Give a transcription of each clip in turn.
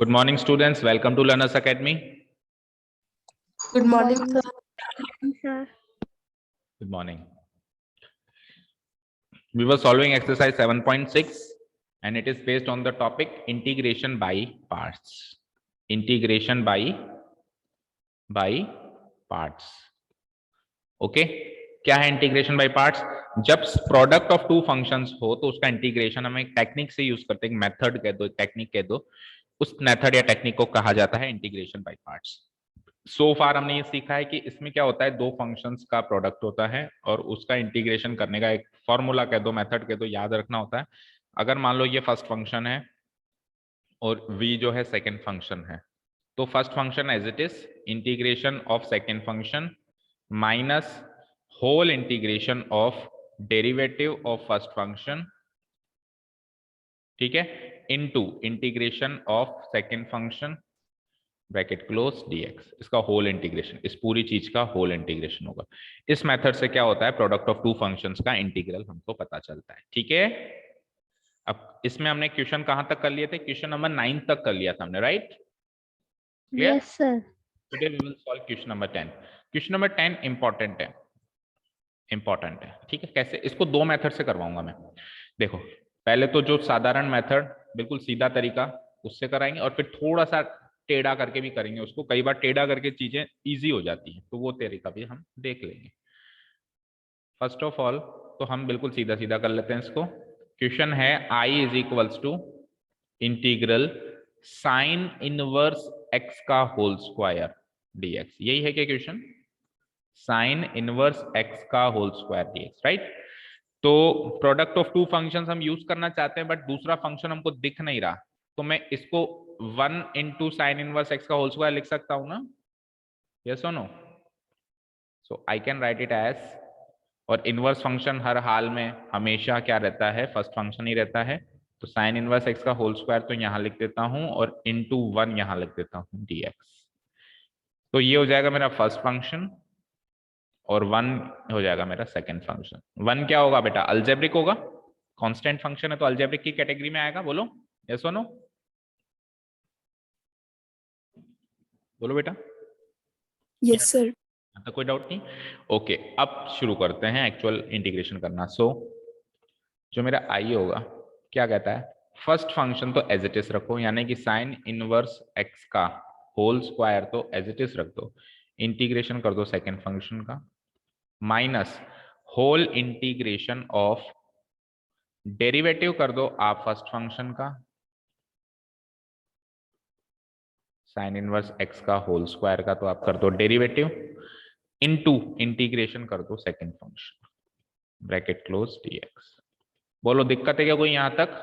Good morning, students. Welcome to Learners Academy. Good morning, sir. Sir. Good morning. We were solving exercise 7.6 and it is based on the topic integration by parts. Integration by parts. Okay? क्या है integration by parts? जब product of two functions हो तो उसका integration हम एक technique से use करते हैं, मेथड कह दो, एक टेक्निक कह दो, उस मेथड या टेक्निक को कहा जाता है इंटीग्रेशन बाय पार्ट्स। सो फार हमने ये सीखा है कि इसमें क्या होता है, दो फंक्शंस का प्रोडक्ट होता है और उसका इंटीग्रेशन करने का एक फॉर्मूला कह दो, मेथड कह दो, याद रखना होता है। अगर मान लो ये फर्स्ट फंक्शन है और v जो है सेकंड फंक्शन है, तो first function as it is integration of second function minus whole integration of derivative of first function, ठीक है, into integration of second function bracket close dx, इसका होल इंटीग्रेशन, इस पूरी चीज का होल इंटीग्रेशन होगा। इस मेथड से क्या होता है, प्रोडक्ट ऑफ टू फंक्शंस का इंटीग्रल हमको पता चलता है। ठीक है, अब इसमें हमने क्वेश्चन कहां तक कर लिए थे, क्वेश्चन नंबर 9 तक कर लिया था हमने, right? Clear? Yes, sir. Today we will solve question number 10। Question number 10 important है, इंपॉर्टेंट है। ठीक है, कैसे? इसको दो मेथड से करवाऊंगा मैं। देखो, पहले तो जो साधारण मेथड, बिल्कुल सीधा तरीका, उससे कराएंगे और फिर थोड़ा सा टेढ़ा करके भी करेंगे उसको। कई बार टेढ़ा करके चीजें इजी हो जाती हैं, तो वो तरीका भी हम देख लेंगे। फर्स्ट ऑफ ऑल तो हम बिल्कुल सीधा सीधा कर लेते हैं इसको। क्वेश्चन है I is equals to integral sine inverse x का होल स्क्वायर dx। यही है क्या क्वेश्चन? साइन इनवर्स x का होल स्क्वायर dx, राइट? तो प्रोडक्ट ऑफ टू फंक्शंस हम यूज करना चाहते हैं, बट दूसरा फंक्शन हमको दिख नहीं रहा, तो मैं इसको 1 इंटू साइन इनवर्स एक्स का होल स्क्वायर लिख सकता हूं ना? यस और no? So I can write it as, और इनवर्स फंक्शन हर हाल में हमेशा क्या रहता है, फर्स्ट फंक्शन ही रहता है, तो साइन इनवर्स एक्स का होल स्क्वायर तो यहां लिख देता हूं और इंटू 1 यहां लिख देता हूं dx। तो ये हो जाएगा मेरा फर्स्ट फंक्शन और 1 हो जाएगा मेरा सेकंड फंक्शन। 1 क्या होगा बेटा? अलजेब्रिक होगा, कांस्टेंट फंक्शन है तो अलजेब्रिक की कैटेगरी में आएगा। बोलो यस और नो? बोलो बेटा। Yes, sir. तो कोई डाउट नहीं? ओके, अब शुरू करते हैं एक्चुअल इंटीग्रेशन करना। सो जो मेरा आई होगा, क्या कहता है, फर्स्ट फंक्शन तो एज इट इज रखो, यानी कि साइन इनवर्स एक्स का होल स्क्वायर तो एज इट इज रख दो, इंटीग्रेशन कर दो सेकेंड फंक्शन का, minus whole integration of derivative कर दो आप फर्स्ट फंक्शन का, साइन इनवर्स एक्स का होल स्क्वायर का तो आप कर दो डेरिवेटिव, इनटू इंटीग्रेशन कर दो second function bracket close dx। बोलो दिक्कत है क्या कोई? यहां तक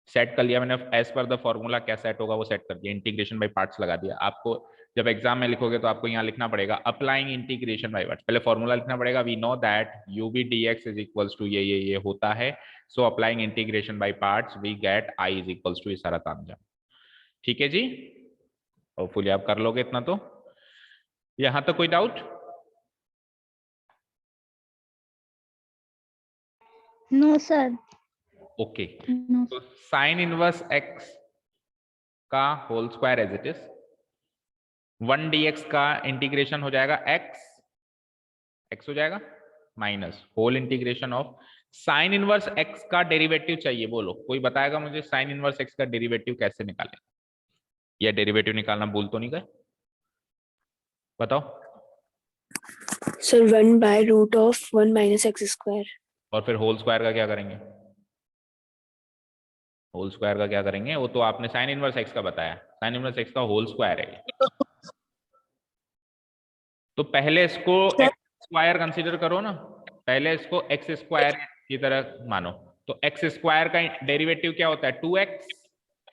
सेट कर लिया मैंने, एज पर द फॉर्मूला क्या सेट होगा वो सेट कर दिया, इंटीग्रेशन बाय पार्ट्स लगा दिया। आपको जब एग्जाम में लिखोगे तो आपको यहाँ लिखना पड़ेगा अप्लाइंग इंटीग्रेशन बाय पार्ट्स, पहले फॉर्मूला लिखना पड़ेगा, we know that u v dx is equals to ये होता है, so applying integration by parts we get i is equals to सारा तामझाम। ठीक है जी, होपफुली आप कर लोगे इतना। तो यहां तक कोई doubt? No, sir. Okay, No. तो साइन इनवर्स एक्स का whole square as it is, 1 dx का इंटीग्रेशन हो जाएगा x हो जाएगा, minus whole integration of sine inverse x का डेरिवेटिव चाहिए। बोलो कोई बताएगा मुझे साइन इनवर्स x का डेरिवेटिव कैसे निकालें? या डेरिवेटिव निकालना भूल तो नहीं गए? बताओ। Sir, 1 by root of 1 minus x square. और फिर होल स्क्वायर का क्या करेंगे? होल स्क्वायर का क्या करेंगे? वो तो आपने साइन इनवर्स एक्स का बताया, साइन इनवर्स एक्स का होल स्क्वायर है। तो पहले इसको एक्स स्क्वायर कंसीडर करो ना, पहले इसको एक्स स्क्वायर की तरह मानो। तो एक्स स्क्वायर का डेरिवेटिव क्या होता है? 2x।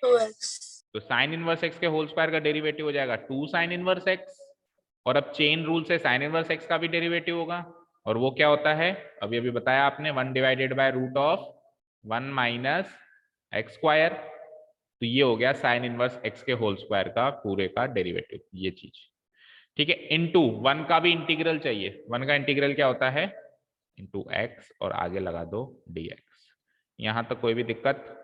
2x. तो साइन इनवर्स एक्स के होल स्क्वायर का डेरिवेटिव हो जाएगा 2 साइन इनवर्स एक्स, और अब चेन रूल से साइन इनवर्स एक्स का भी डेरिवेटिव होगा, और वो क्या होता है अभी अभी बताया आपने, 1 divided by root of 1 minus x square. तो ये हो गया साइन इनवर्स एक्स के होल स्क्वायर का पूरे का डेरिवेटिव, ये चीज। ठीक है, इनटू 1 का भी इंटीग्रल चाहिए, 1 का इंटीग्रल क्या होता है? इंटू एक्स और आगे लगा दो dx। यहां तक कोई भी दिक्कत?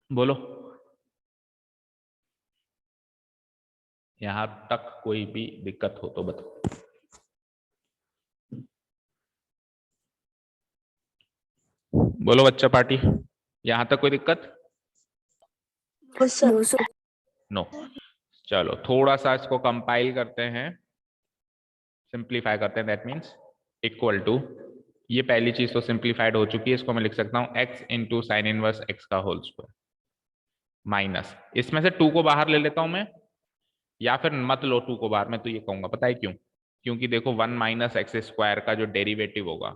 बोलो, यहां तक कोई भी दिक्कत हो तो बताओ। बोलो बच्चा पार्टी, यहां तक कोई दिक्कत? No sir. नो। चलो थोड़ा सा इसको कंपाइल करते हैं, सिंप्लीफाई करते हैं। दैट मीन्स इक्वल टू, ये पहली चीज तो सिंप्लीफाइड हो चुकी है, इसको मैं लिख सकता हूं x into sine inverse x का होल स्क्वायर माइनस, इसमें से 2 को बाहर ले लेता हूं मैं, या फिर मत लो 2 को बाहर, मैं तो ये कहूंगा, पता है क्यों? क्योंकि देखो 1 माइनस एक्स स्क्वायर का जो डेरिवेटिव होगा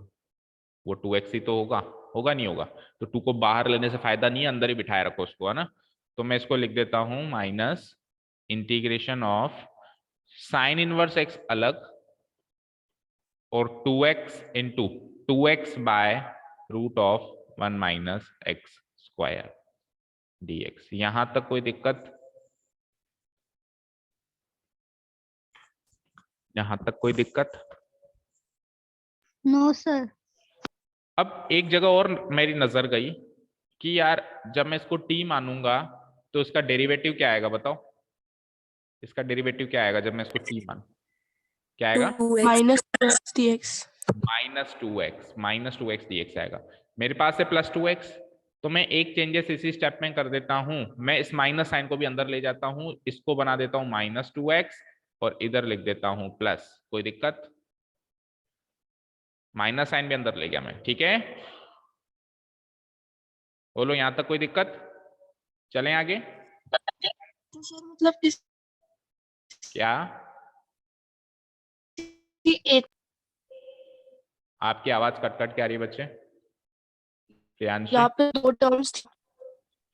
वो 2x ही तो होगा, होगा नहीं होगा? तो 2 को बाहर लेने से फायदा नहीं है, अंदर ही बिठाए रखो उसको, है ना। तो मैं इसको लिख देता हूं minus integration of sine inverse x अलग और 2x into 2x by root of 1 minus x square dx। यहां तक कोई दिक्कत? यहां तक कोई दिक्कत? नो सर। अब एक जगह और मेरी नजर गई कि यार जब मैं इसको t मानूंगा तो इसका डेरिवेटिव क्या आएगा बताओ? इसका डेरिवेटिव क्या आएगा जब मैं इसको t मान, क्या आएगा? -2x minus two x dx आएगा। मेरे पास है +2x, तो मैं एक चेंजेस इसी स्टेप में कर देता हूं, मैं इस माइनस साइन को भी अंदर ले जाता हूं, इसको बना देता हूं -2x और इधर लिख देता हूं प्लस। कोई दिक्कत? माइनस साइन भी अंदर ले गया मैं, ठीक है। बोलो यहां तक कोई दिक्कत? चलें आगे। तो सर मतलब इस क्या एक आपकी आवाज कट कट के आ रही है बच्चे? प्रियांशी, यहाँ पे 2 टर्म्स थी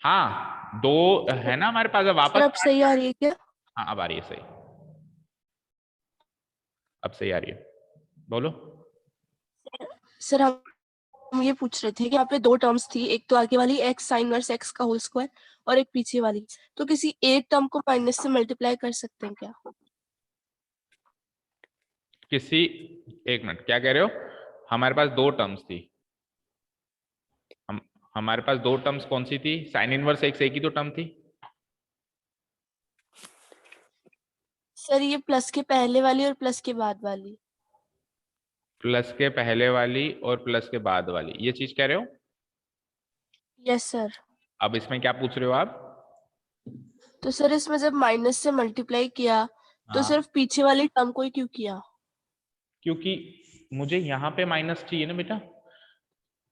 हाँ 2 है ना हमारे पास, अब सर, वापस अब सही आ रही है क्या? हाँ अब आ रही है सही, अब सही आ रही है, बोलो। सर हम ये पूछ रहे थे कि यहाँ पे 2 टर्म्स थी, एक तो आगे वाली x साइन इनवर्स x का होल स्क्वायर और एक पीछे वाली, तो किसी एक टर्म को माइनस से मल्टीप्लाई कर सकते हैं क्या? किसी, एक मिनट, क्या कह रहे हो? हमारे पास 2 टर्म्स थी, हम हमारे पास 2 टर्म्स कौन सी थी? साइन इनवर्स एक्स एक ही तो टर्म थी। सर ये प्लस के पहले वाली और प्लस के बाद वाली। प्लस के पहले वाली और प्लस के बाद वाली, ये चीज कह रहे हो? Yes sir. अब इसमें क्या पूछ रहे हो आप? तो सर इसमें जब माइनस से मल्टीप्लाई किया तो हाँ, सिर्फ पीछे वाली टर्म को ही क्यों किया? क्योंकि मुझे यहाँ पे माइनस चाहिए ना बेटा,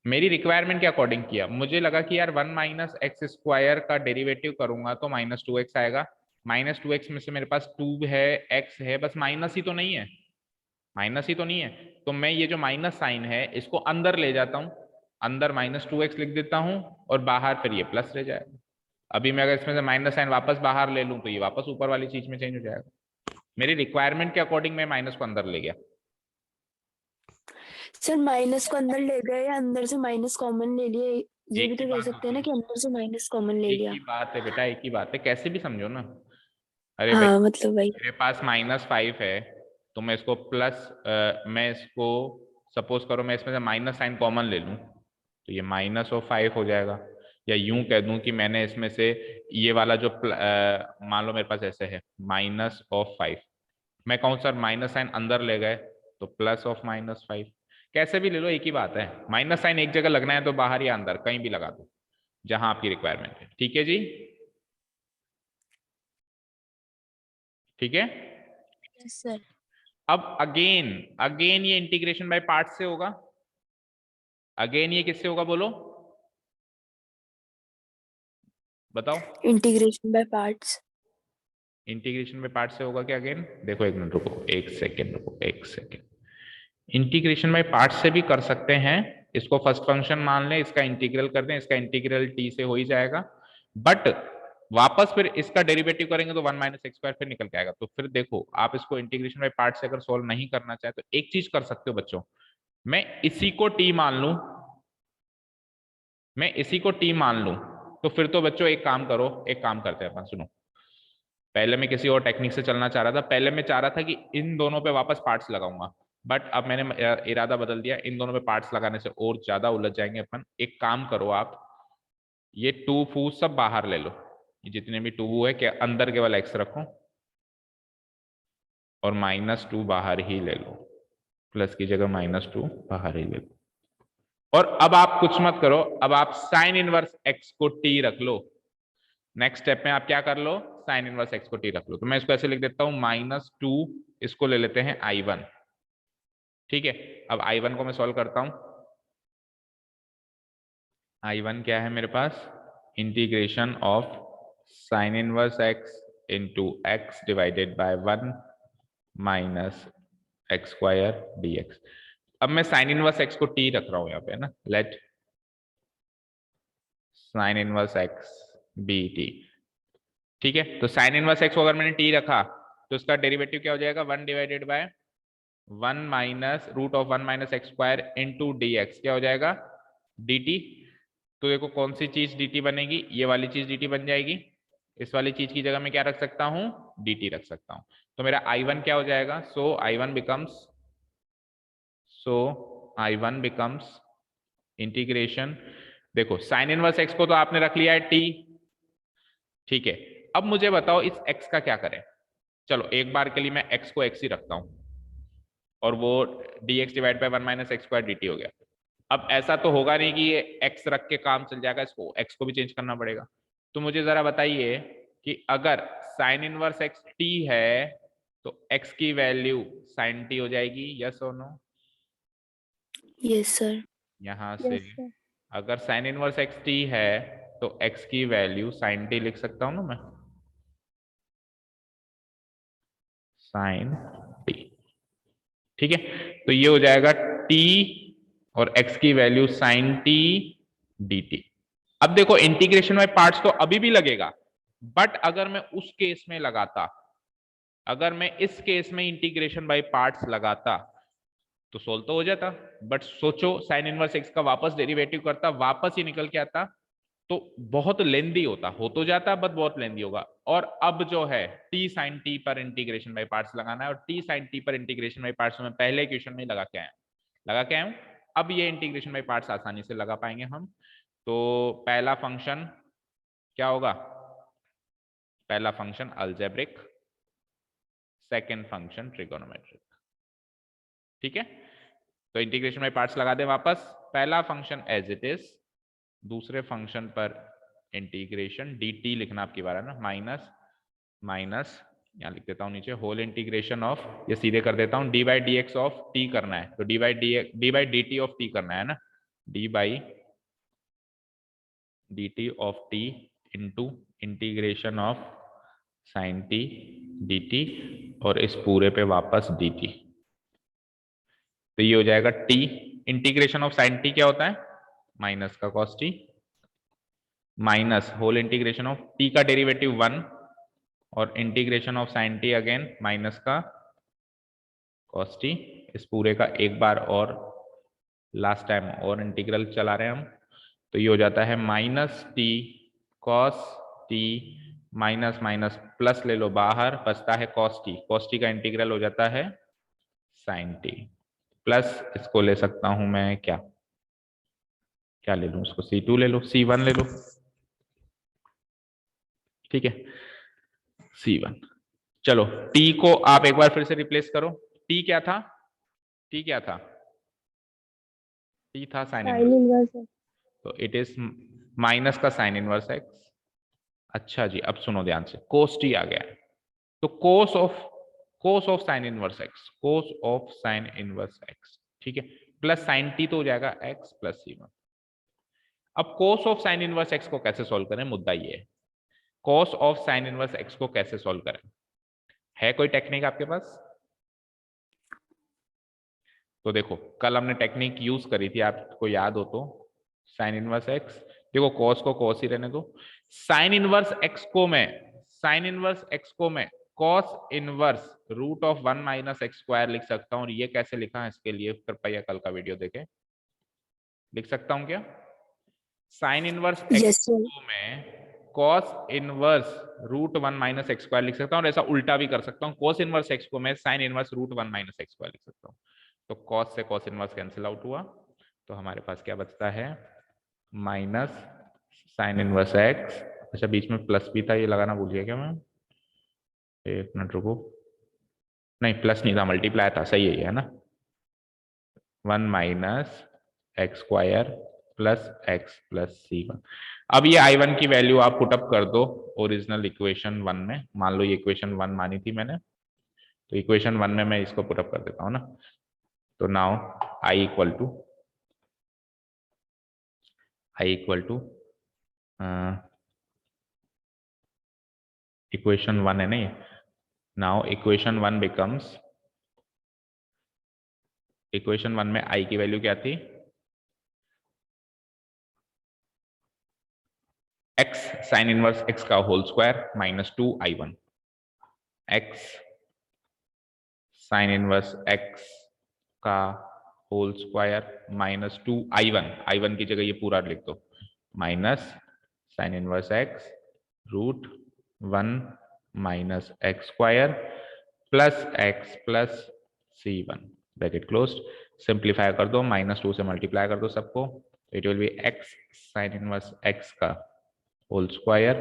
मेरी रिक्वायरमेंट के अकॉर्डिंग किया, मुझे लगा कि यार 1 माइनस एक्स स्क्वायर का डेरिवेटिव करूंगा तो -2x आएगा, -2x में से मेरे पास 2 है, x है, बस माइनस ही तो नहीं है, माइनस ही तो नहीं है। तो मैं ये जो माइनस साइन है इसको अंदर ले जाता हूँ, अंदर -2x लिख देता हूँ और बाहर फिर ये प्लस रह जाएगा। अभी मैं अगर इसमें से माइनस साइन वापस बाहर ले लूँ तो ये वापस ऊपर वाली चीज में चेंज हो जाएगा। मेरी रिक्वायरमेंट के अकॉर्डिंग मैं माइनस को अंदर ले गया। सर माइनस को अंदर ले गए या अंदर से माइनस कॉमन ले लिए, ये एक भी ही तो कह बात सकते हैं होती ना है, कि अंदर से माइनस कॉमन ले एक लिया। ही बात है बेटा, एक ही बात है, कैसे भी समझो ना। अरे भाई हाँ मतलब वही। मेरे पास -5 है, तो मैं इसको प्लस, मैं इसको सपोज करो मैं इसमें से माइनस साइन कॉमन ले लूं तो ये -5 हो जाएगा, या यूं कह दूं कि मैंने इसमें से ये वाला जो मान लो मेरे पास ऐसे है -5, मैं कहूँ सर माइनस साइन अंदर ले गए तो +(-5), कैसे भी ले लो एक ही बात है, माइनस साइन एक जगह लगना है तो बाहर या अंदर कहीं भी लगा दो जहां आपकी रिक्वायरमेंट है, ठीक है जी, ठीक है। Yes sir. अब अगेन अगेन ये इंटीग्रेशन बाय पार्ट से होगा, अगेन ये किससे होगा बोलो, बताओ। Integration by parts. Integration by part से होगा क्या अगेन? देखो एक मिनट रुको, एक सेकेंड रुको, एक सेकेंड। इंटीग्रेशन बाय पार्ट से भी कर सकते हैं, इसको फर्स्ट फंक्शन मान लें, इसका इंटीग्रल कर दें, इसका इंटीग्रल t से हो ही जाएगा, बट वापस फिर इसका डेरिवेटिव करेंगे तो 1 माइनस एक्स स्क्वायर फिर निकल के आएगा। तो फिर देखो आप इसको इंटीग्रेशन बाय पार्ट से अगर सोल्व नहीं करना चाहे तो एक चीज कर सकते हो बच्चों, मैं इसी को t मान लूं, मैं इसी को t मान लूं, तो फिर तो बच्चों एक काम करो, एक काम करते हैं अपन, सुनो। पहले मैं किसी और टेक्निक से चलना चाह रहा था, पहले मैं चाह रहा था कि इन दोनों पे वापस पार्ट्स लगाऊंगा, बट अब मैंने इरादा बदल दिया, इन दोनों पे पार्ट्स लगाने से और ज्यादा उलझ जाएंगे अपन। एक काम करो आप, ये 2 सब बाहर ले लो, ये जितने भी 2 है क्या अंदर केवल x रखो और -2 बाहर ही ले लो, प्लस की जगह -2 बाहर ही ले लो। और अब आप कुछ मत करो, अब आप साइन इनवर्स x को t रख लो। नेक्स्ट स्टेप में आप क्या कर लो, साइन इनवर्स x को t रख लो। तो मैं इसको ऐसे लिख देता हूं -2, इसको ले लेते हैं I1। ठीक है, अब I1 को मैं सॉल्व करता हूं। I1 क्या है मेरे पास, integration of sine inverse x into x divided by 1 minus x square dx। अब मैं साइन इनवर्स x को t रख रहा हूं यहाँ पे, है ना, let sine inverse x be t। ठीक है, तो साइन इनवर्स x को अगर मैंने t रखा तो इसका डेरिवेटिव क्या हो जाएगा, 1 divided by 1 minus root of 1 minus x square into d x, क्या हो जाएगा dt। तो देखो कौन सी चीज dt बनेगी, ये वाली चीज dt बन जाएगी। इस वाली चीज की जगह मैं क्या रख सकता हूं, dt रख सकता हूं। तो मेरा I1 क्या हो जाएगा, सो I1 बिकम्स इंटीग्रेशन, देखो साइन इनवर्स x को तो आपने रख लिया है t। ठीक है, अब मुझे बताओ इस x का क्या करें। चलो एक बार के लिए मैं x को x ही रखता हूं और वो dx divide by 1 minus x square dt हो गया। अब ऐसा तो होगा नहीं कि ये x रख के काम चल जाएगा, इसको x को भी चेंज करना पड़ेगा। तो मुझे जरा बताइए कि अगर साइन इनवर्स x t है तो x की वैल्यू साइन t हो जाएगी, यस और नो। Yes sir. यहां से यस सर। अगर साइन इनवर्स x t है तो x की वैल्यू साइन t लिख सकता हूं ना मैं, साइन t। ठीक है, तो ये हो जाएगा t और x की वैल्यू साइन t dt। अब देखो इंटीग्रेशन बाय पार्ट्स तो अभी भी लगेगा, बट अगर मैं उस केस में लगाता, अगर मैं इस केस में इंटीग्रेशन बाय पार्ट्स लगाता तो सोल्व तो हो जाता। बट सोचो साइन इनवर्स x का वापस डेरिवेटिव करता, वापस ही निकल के आता, तो बहुत लेंदी होता, हो तो जाता बट बहुत लेंदी होगा। और अब जो है t साइन t पर इंटीग्रेशन बाय पार्ट्स लगाना है, और t साइन t पर इंटीग्रेशन बाय पार्ट्स में पहले क्वेश्चन में लगा के आया हूं। अब ये इंटीग्रेशन बाय पार्ट्स आसानी से लगा पाएंगे हम। तो पहला फंक्शन क्या होगा, पहला function algebraic, second function trigonometric. ठीक है, तो इंटीग्रेशन बाय पार्ट्स लगा दे वापस, पहला फंक्शन एज इट इज, दूसरे फंक्शन पर इंटीग्रेशन dt लिखना आपकी बार है ना, माइनस यहाँ लिख देता हूँ नीचे होल इंटीग्रेशन ऑफ, ये सीधे कर देता हूँ D by d x of T करना है, तो D by D T of T करना है ना, D by D T of T into integration of sine T D T और इस पूरे पे वापस डी टी। तो ये हो जाएगा t, integration of sine t क्या होता है, माइनस का cos t, minus whole integration of t का डेरिवेटिव 1 और integration of sine t again minus का कॉस टी, इस पूरे का एक बार और लास्ट टाइम और इंटीग्रल चला रहे हैं हम। तो ये हो जाता है minus T cos t minus minus plus ले लो बाहर, बचता है कॉस टी का इंटीग्रल हो जाता है साइन टी, प्लस इसको ले सकता हूं मैं क्या क्या ले लूं, इसको C2 ले लो, C1 ले लो। ठीक है, C1। चलो t को आप एक बार फिर से रिप्लेस करो, t क्या था, t क्या था, t था साइन साइन इनवर्स, इनवर्स। तो इट इज माइनस का साइन इनवर्स x। अच्छा जी, अब सुनो ध्यान से, कोस टी आ गया है, तो cos of sine inverse x, cos of sine inverse x, ठीक है, प्लस साइन टी तो हो जाएगा x प्लस C1। अब cos of sine inverse x को कैसे सॉल्व करें, मुद्दा ये है, cos of sine inverse x को कैसे सॉल्व करें, है कोई टेक्निक आपके पास। तो देखो कल हमने टेक्निक यूज करी थी, आपको याद हो तो, साइन इनवर्स एक्स, देखो कॉस को कॉस ही रहने दो, साइन इनवर्स एक्स को मैं cos inverse root of 1 minus x square लिख सकता हूं। और ये कैसे लिखा है इसके लिए कृपया कल का वीडियो देखें, लिख सकता हूं क्या, sine inverse x yes sir. को मैं cos inverse root 1 minus x square लिख सकता हूं, और ऐसा उल्टा भी कर सकता हूं, कॉस इनवर्स एक्स को मैं sine inverse root 1 minus x square लिख सकता हूं। तो कॉस से कॉस इनवर्स कैंसिल आउट हुआ, तो हमारे पास क्या बचता है, माइनस साइन इनवर्स एक्स, अच्छा बीच में प्लस भी था, ये लगाना भूल गया क्या मैं, एक मिनट रुको, नहीं प्लस नहीं था, मल्टीप्लाई था, सही है ये, है ना, 1 minus x square plus x plus C1। अब ये I1 की वैल्यू आप पुटअप कर दो ओरिजिनल इक्वेशन 1 में, मान लो ये इक्वेशन 1 मानी थी मैंने, तो इक्वेशन 1 में मैं इसको पुटअप कर देता हूँ ना, तो now I equal to equation 1 है ना ये, नाउ इक्वेशन 1 बिकम्स, इक्वेशन 1 में I की वैल्यू क्या थी, x साइन इनवर्स x का whole square minus 2I1, x sine inverse x का होल स्क्वायर माइनस 2I1 की जगह ये पूरा लिख दो, माइनस साइन इनवर्स x रूट 1 minus x square plus x plus C1 bracket closed, simplify कर दो, -2 से मल्टीप्लाई कर दो सबको, it will be x sine inverse x का होल स्क्वायर,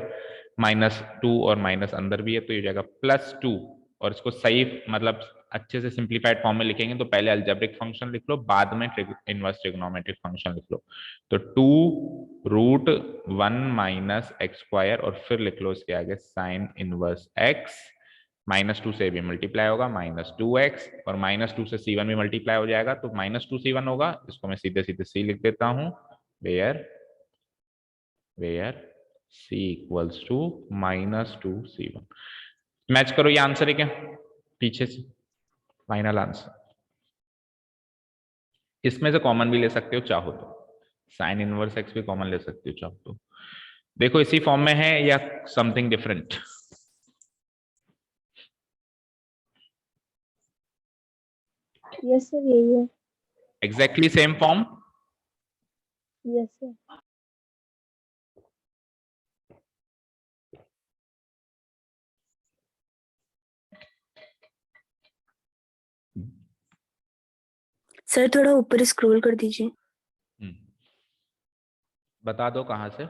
-2 और माइनस अंदर भी है तो ये जाएगा +2, और इसको सही मतलब अच्छे से सिंप्लीफाइड फॉर्म में लिखेंगे तो पहले अलजेब्रिक फंक्शन लिख लो, बाद में इनवर्स ट्रिग्नोमेट्रिक फंक्शन लिख लो, तो 2√1 माइनस एक्स स्क्वायर और फिर लिख लो इसके आगे साइन इनवर्स x, -2 से भी मल्टीप्लाई होगा -2x और -2 से C1 भी मल्टीप्लाई हो जाएगा तो -2 C1 होगा, इसको मैं सीधे सीधे C लिख देता हूं, where C equals to -2 C1। Match करो, ये आंसर है क्या पीछे से, फाइनल आंसर। इसमें से कॉमन भी ले सकते हो चाहो तो, साइन इनवर्स एक्स भी कॉमन ले सकते हो चाहो तो, देखो इसी फॉर्म में है या समथिंग डिफरेंट, यस सर यही है। Exactly same form, yes sir. Sir थोड़ा ऊपर स्क्रॉल कर दीजिए। बता दो कहां से,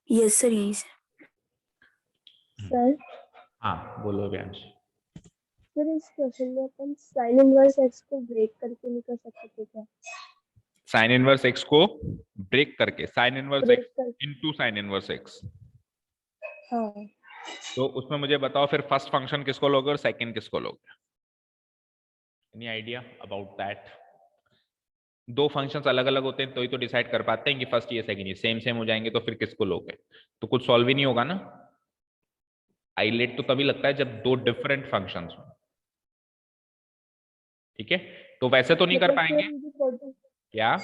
यस सर यही से। सर हाँ बोलो व्यांश। सर इस क्वेश्चन में अपन साइन इनवर्स एक्स को ब्रेक करके नहीं कर सकते थे क्या? साइन इनवर्स एक्स को ब्रेक करके, साइन इनवर्स ब्रेक एक्स कर, इनटू साइन इनवर्स एक्स, हाँ तो उसमें मुझे बताओ फिर फर्स्ट फंक्शन किसको लोगे और सेकंड किसको लोगे, एनी आइडिया अबाउट दैट, दो फंक्शंस अलग अलग होते हैं तो ही तो डिसाइड कर पाते हैं कि फर्स्ट ये सेकंड ये सेम सेम हो जाएंगे तो फिर किसको लोगे, तो कुछ सॉल्व ही नहीं होगा ना, आइलेट तो तभी लगता है जब दो डिफरेंट फंक्शंस हो, ठीक है, तो वैसे तो नहीं कर मतलब सर पाएंगे, क्या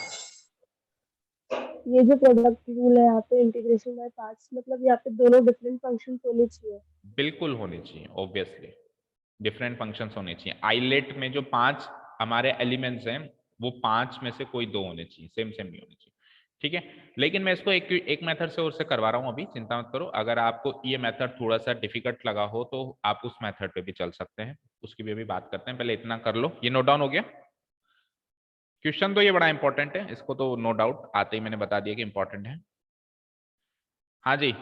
ये जो प्रोडक्ट रूल है यहाँ पे इंटीग्रेशन बाय पार्ट्स, मतलब यहाँ पे दोनों डिफरेंट फंक्शन होने चाहिए। बिल्कुल होने चाहिए, ऑब्वियसली डिफरेंट फंक्शंस होने चाहिए, आइलेट में जो 5 हमारे एलिमेंट्स हैं वो 5 में से कोई 2 होने चाहिए, सेम सेम नहीं होने चाहिए, ठीक है, लेकिन मैं इसको एक मेथड से और से करवा रहा हूं अभी, चिंता मत करो, अगर आपको ये मेथड थोड़ा सा डिफिकल्ट लगा हो तो आप उस मेथड पे भी चल सकते हैं, उसकी भी अभी बात करते हैं, पहले इतना कर लो, ये नोट डाउन हो गया, क्वेश्चन तो ये बड़ा इंपॉर्टेंट है, इसको तो नो डाउट आते ही मैंने बता दिया कि इंपॉर्टेंट है, हाँ जी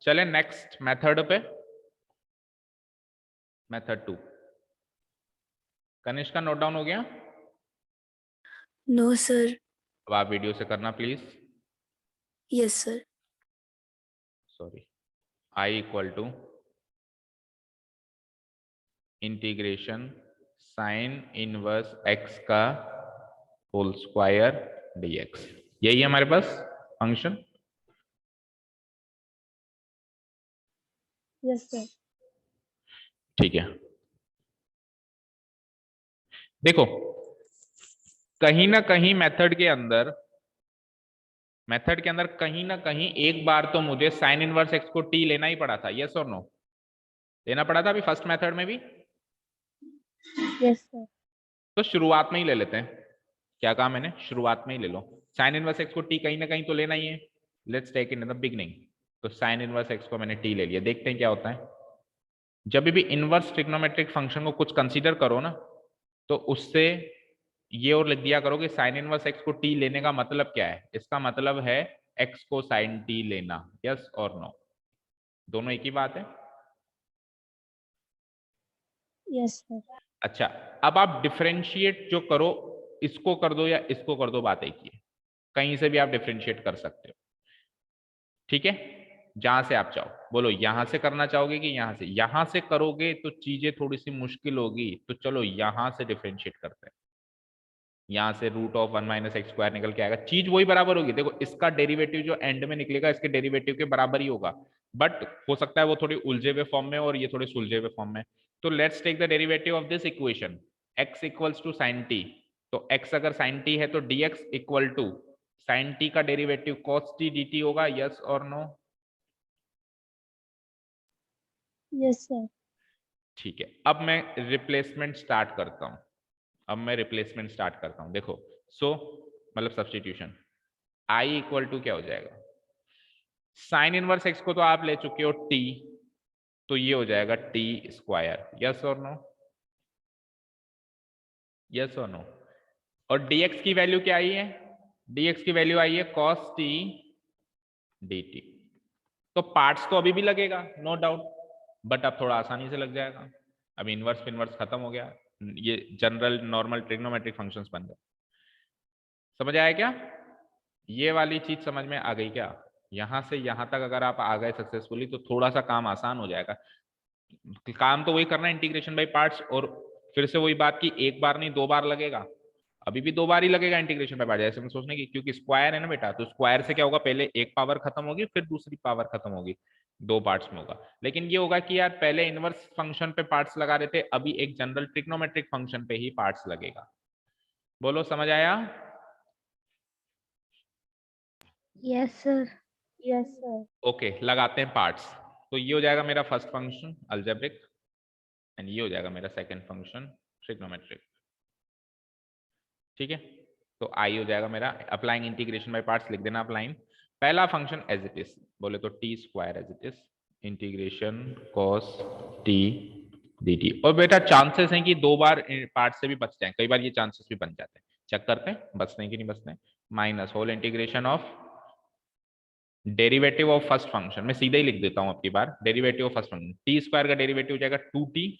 चलें नेक्स्ट मेथड पे, मेथड 2, कनिष्क का नोट डाउन हो गया, नो सर। अब आप वीडियो से करना please, yes sir. Sorry, I equal to integration sine inverse x का होल स्क्वायर dx, यही है हमारे पास फंक्शन, यस सर। ठीक है, देखो कहीं ना कहीं मेथड के अंदर कहीं ना कहीं एक बार तो मुझे साइन इनवर्स x को t लेना ही पड़ा था, यस और नो, लेना पड़ा था अभी फर्स्ट मेथड में भी, यस सर। तो शुरुआत में ही ले लेते हैं, क्या कहा मैंने, शुरुआत में ही ले लो, साइन इनवर्स x को t कहीं ना कहीं तो लेना ही है, let's take in the beginning, तो साइन इनवर्स x को मैंने t ले लिया, देखते हैं क्या होता है, जब भी इनवर्स ट्रिग्नोमेट्रिक फंक्शन को कुछ कंसीडर करो ना तो उससे ये और लिख दिया करो कि साइन इनवर्स एक्स को टी लेने का मतलब क्या है। इसका मतलब है एक्स को साइन टी लेना। यस और नो, दोनों एक ही बात है। Yes sir. अच्छा, अब आप डिफरेंशिएट जो करो, इसको कर दो या इसको कर दो, बात एक ही है। कहीं से भी आप डिफरेंशिएट कर सकते हो, ठीक है, जहां से आप चाहो। बोलो यहां से करना चाहोगे कि यहां से? यहां से करोगे तो चीजें थोड़ी सी मुश्किल होगी, तो चलो यहां से डिफरेंशिएट करते हैं। यहाँ से root of 1 minus x square निकल के आएगा, चीज वही बराबर होगी। देखो इसका डेरिवेटिव जो एंड में निकलेगा इसके डेरिवेटिव के बराबर ही होगा, बट हो सकता है वो थोड़ी उलझे हुए फॉर्म में और ये थोड़े सुलझे हुए फॉर्म में। तो let's take the derivative of this equation x equals to sine t. तो x अगर साइन टी है तो dx equal to sine t का डेरिवेटिव cos t dt होगा। यस और नो? Yes sir. ठीक है, अब मैं रिप्लेसमेंट स्टार्ट करता हूं। देखो, सो मतलब सब्स्टिट्यूशन, i इक्वल टू क्या हो जाएगा? साइन इनवर्स एक्स को तो आप ले चुके हो t, तो ये हो जाएगा टी स्क्वायर। यस और नो? यस और नो? और dx की वैल्यू क्या आई है? dx की वैल्यू आई है cos t dt। तो पार्ट्स तो अभी भी लगेगा, नो डाउट, बट अब थोड़ा आसानी से लग जाएगा। अब इनवर्स फिनवर्स खत्म हो गया, ये जनरल नॉर्मल ट्रिग्नोमेट्रिक फंक्शंस बन गए। समझ आया क्या? ये वाली चीज समझ में आ गई क्या? यहां से यहां तक अगर आप आ गए सक्सेसफुली तो थोड़ा सा काम आसान हो जाएगा। काम तो वही करना है, इंटीग्रेशन बाय पार्ट्स। और फिर से वही बात की एक बार नहीं 2 बार लगेगा, अभी भी 2 बार ही लगेगा इंटीग्रेशन बाय पार्ट्स। ऐसे में सोचने की, क्योंकि स्क्वायर है ना बेटा, तो स्क्वायर से क्या होगा, पहले एक पावर खत्म होगी फिर दूसरी पावर खत्म होगी, 2 पार्ट्स में होगा। लेकिन ये होगा कि यार पहले इनवर्स फंक्शन पे पार्ट्स लगा रहे थे, अभी एक जनरल ट्रिग्नोमेट्रिक फंक्शन पे ही पार्ट्स लगेगा। बोलो समझ आया? Yes sir. Yes sir. Okay, लगाते हैं पार्ट्स। तो ये हो जाएगा मेरा फर्स्ट फंक्शन अलजेब्रिक, एंड ये हो जाएगा मेरा सेकंड फंक्शन ट्रिग्नोमेट्रिक। ठीक है, तो आई हो जाएगा मेरा, अप्लाइंग इंटीग्रेशन बाय पार्ट्स लिख देना अप्लाइंग। पहला फंक्शन एज इट इज, बोले तो t square as it is integration cos t dt। और बेटा चांसेस हैं कि 2 बार पार्ट से भी बच जाए, कई बार ये चांसेस भी बन जाते हैं, चेक करते हैं बचते हैं कि नहीं बचते हैं। Minus whole integration of derivative of first function, मैं सीधा ही लिख देता हूं आपकी बार, derivative of first function t square का डेरिवेटिव हो जाएगा 2t,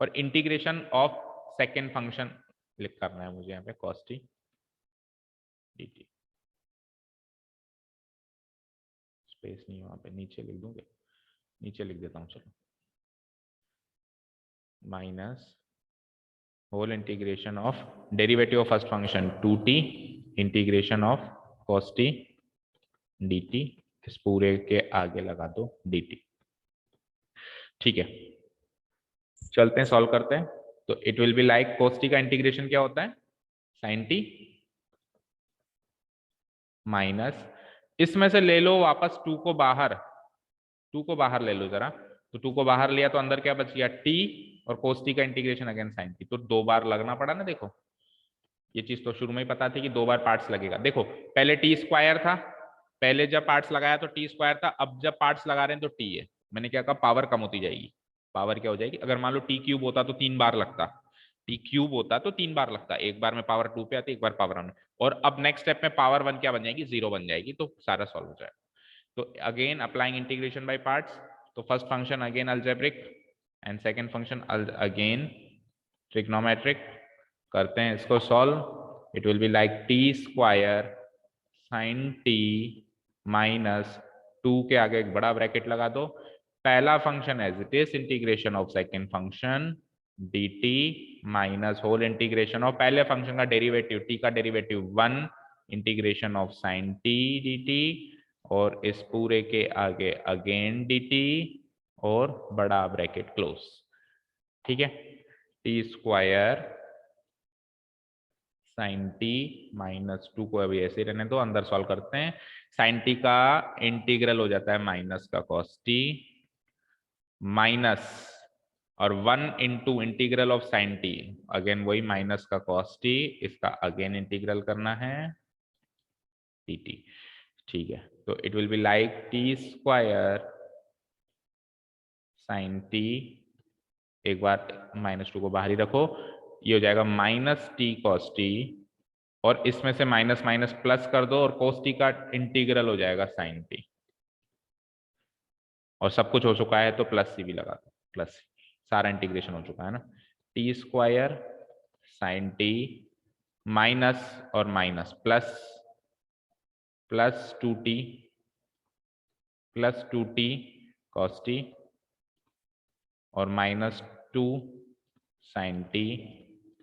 और इंटीग्रेशन ऑफ सेकेंड फंक्शन लिख करना है मुझे यहाँ पे cos t dt। स्पेस नहीं वहां पे, नीचे लिख दूंगे, नीचे लिख देता हूँ चलो, minus whole integration of derivative of first function 2t integration of cos t dt, इस पूरे के आगे लगा दो dt। ठीक है, चलते हैं सॉल्व करते हैं। तो it will be like cos t का इंटीग्रेशन क्या होता है, sin t, माइनस इसमें से ले लो वापस 2 को बाहर, 2 को बाहर ले लो जरा, तो 2 को बाहर लिया तो अंदर क्या बच गया t, और cos t का इंटीग्रेशन अगेन sin t, तो 2 बार लगना पड़ा ना। देखो ये चीज तो शुरू में ही पता थी कि 2 बार पार्ट्स लगेगा। देखो पहले टी स्क्वायर था, पहले जब पार्ट्स लगाया तो टी स्क्वायर था, अब जब पार्ट्स लगा रहे हैं तो टी है। मैंने क्या कहा, पावर कम होती जाएगी। पावर क्या हो जाएगी, अगर मान लो टी क्यूब होता तो 3 बार लगता, टी क्यूब होता तो 3 बार लगता, एक बार में पावर 2 पे आती, एक बार पावर 1, और अब नेक्स्ट स्टेप में पावर 1 क्या बन जाएगी, 0 बन जाएगी, तो सारा सॉल्व हो जाएगा। तो again applying integration by parts, तो first function again algebraic and second function again trigonometric. करते हैं इसको solve, it will be like t square sine t minus 2 के आगे एक बड़ा ब्रैकेट लगा दो, पहला function as it is integration of second function dt minus whole integration of पहले फंक्शन का डेरिवेटिव t का derivative 1 integration of sine t dt, और इस पूरे के आगे अगेन dt और बड़ा ब्रैकेट क्लोज। ठीक है, T square sine t minus 2 को अभी ऐसे रहने दो, अंदर सॉल्व करते हैं। साइन टी का इंटीग्रल हो जाता है माइनस का कॉस टी, माइनस और 1 into integral of sine t, again वही माइनस का कॉस टी, इसका अगेन इंटीग्रल करना है टी टी। ठीक है, तो it will be like t square sine T, एक बार -2 को बाहर ही रखो, ये हो जाएगा माइनस टी कॉस टी, और इसमें से माइनस माइनस प्लस कर दो और cos t का इंटीग्रल हो जाएगा sin t, और सब कुछ हो चुका है तो प्लस सी भी लगा दो, प्लस सी, सारा इंटीग्रेशन हो चुका है ना। T square sine t minus और minus plus, plus 2t plus 2t cos t और minus 2 sin t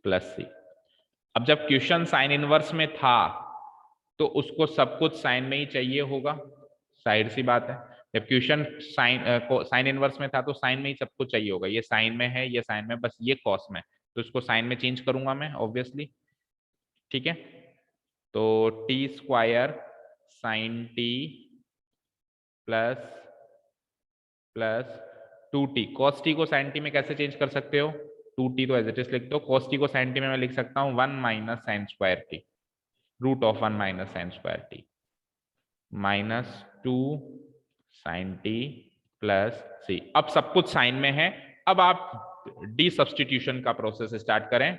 plus C. अब जब क्वेश्चन साइन इनवर्स में था तो उसको सब कुछ साइन में ही चाहिए होगा, जाहिर सी बात है। जब क्वेश्चन साइन इनवर्स में था तो साइन में ही सब कुछ चाहिए होगा, ये साइन में है, ये साइन में, बस ये कॉस में, तो इसको साइन में चेंज करूंगा मैं ऑब्वियसली, ठीक है। तो t square sine t plus plus 2t, cos t को साइन टी में कैसे चेंज कर सकते हो, 2t तो एज इट इज लिख दो, कॉस टी को साइन टी में मैं लिख सकता हूँ 1 minus sine square t, root of 1 minus sine square t, minus 2 sine t plus C. अब सब कुछ साइन में है, अब आप डी सब्सटीट्यूशन का प्रोसेस स्टार्ट करें।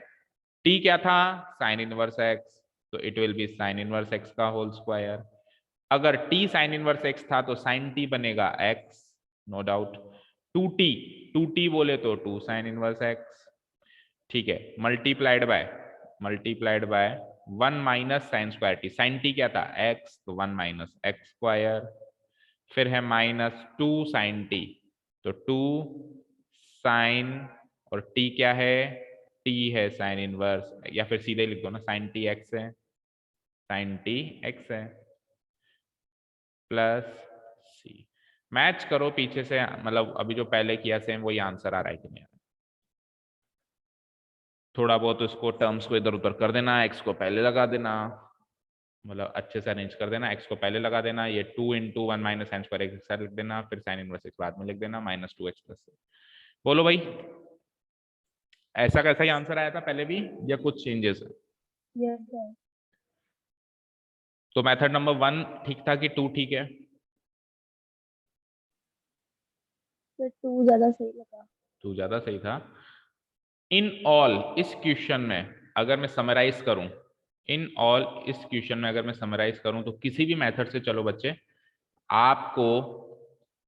टी क्या था, साइन इनवर्स एक्स, तो it will be sine inverse x का होल स्क्वायर। अगर टी साइन इनवर्स एक्स था तो साइन टी बनेगा x, no doubt. 2t, 2t बोले तो 2 साइन इनवर्स एक्स, ठीक है, multiplied by 1 minus sine square t, sine t क्या था एक्स, तो 1 माइनस एक्स स्क्वायर, फिर है माइनस 2 साइन टी, तो 2 साइन, और टी क्या है, टी है साइन इनवर्स, या फिर सीधे लिख दो ना, साइन टी एक्स है, साइन टी एक्स है, प्लस सी। मैच करो पीछे से, मतलब अभी जो पहले किया सेम वही आंसर आ रहा है कि नहीं। थोड़ा बहुत उसको टर्म्स को इधर उधर कर देना, एक्स को पहले लगा देना, मतलब अच्छे से अरेंज कर देना, एक्स को पहले लगा देना, ये 2 into 1 minus sine square x लिख देना, फिर साइन इनवर्स एक्स बाद में लिख देना, माइनस 2x प्लस। बोलो भाई, ऐसा कैसा ही आंसर आया था पहले भी या कुछ चेंजेस है? Yes sir. तो मेथड नंबर 1 ठीक था कि 2 ठीक है? सर 2 ज्यादा सही लगा। 2 ज्यादा सही था। इन ऑल इस क्वेश्चन में अगर मैं समराइज करूं, इन ऑल इस क्वेश्चन में अगर मैं समराइज करूं तो किसी भी मेथड से, चलो बच्चे, आपको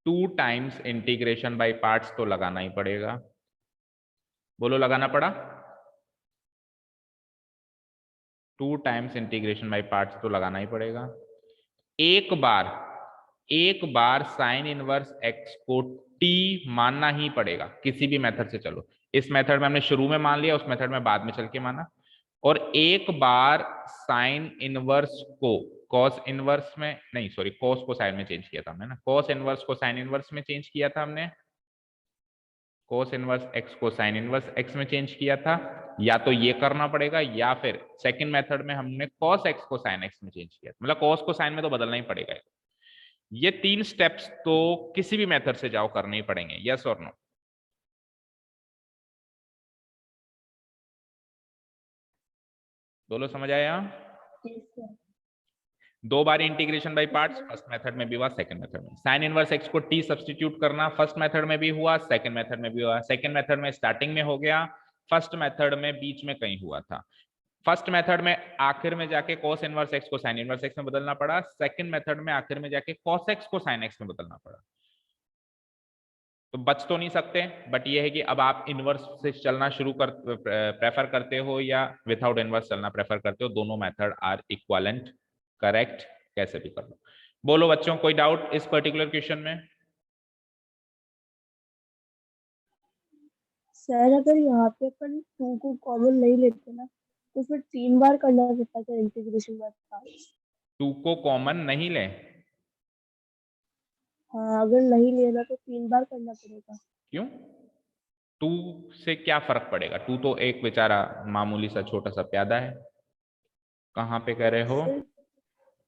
2 टाइम्स इंटीग्रेशन बाय पार्ट्स तो लगाना ही पड़ेगा। बोलो, लगाना पड़ा? 2 टाइम्स इंटीग्रेशन बाय पार्ट्स तो लगाना ही पड़ेगा। एक बार साइन इनवर्स एक्स को टी मानना ही पड़ेगा किसी भी मेथड से। चलो, इस मेथड में हमने शुरू में मान लिया, उस मेथड में बाद में चल के माना। और एक बार साइन इनवर्स को कॉस इनवर्स में, नहीं सॉरी, कॉस को साइन में चेंज किया था हमने ना, कॉस इनवर्स को साइन इनवर्स में चेंज किया था हमने, कोस इनवर्स एक्स को साइन इनवर्स एक्स में चेंज किया था। या तो ये करना पड़ेगा, या फिर सेकंड मेथड में हमने कॉस एक्स को साइन एक्स में चेंज किया, मतलब कॉस को साइन में तो बदलना ही पड़ेगा। ये 3 स्टेप्स तो किसी भी मेथड से जाओ करने ही पड़ेंगे, यस और नो? बोलो, समझ आया? Yes sir. 2 bar integration by parts, first method में भी हुआ, सेकंड मेथड में। साइन इनवर्स एक्स को टी सब्स्टिट्यूट करना फर्स्ट मेथड में भी हुआ, सेकंड मेथड में भी हुआ। सेकंड मेथड में स्टार्टिंग में हो गया, फर्स्ट मेथड में बीच में कहीं हुआ था। फर्स्ट मेथड में आखिर में जाके cos इनवर्स एक्स को sin इनवर्स एक्स में बदलना पड़ा, सेकंड मेथड में आखिर में जाके cos एक्स को sin एक्स में बदलना पड़ा। तो बच तो नहीं सकते, बट ये है कि अब आप इनवर्स से चलना प्रेफर करते हो या विदाउट इनवर्स चलना प्रेफर करते हो, दोनों मेथड आर इक्वलेंट, करेक्ट, कैसे भी कर लो। बोलो बच्चों, कोई डाउट इस पर्टिकुलर क्वेश्चन में? सर अगर यहाँ पे अपन 2 को कॉमन नहीं लेते ना तो फिर 3 बार करना पड़ता था इंटीग्रेशन बाय पार्ट्स। 2 को कॉमन नहीं ले? हाँ अगर नहीं लेना तो 3 बार करना पड़ेगा। क्यों? 2 से क्या फर्क पड़ेगा? 2 तो एक बेचारा मामूली सा छोटा सा प्यादा है। कहाँ पे कह रहे हो? सर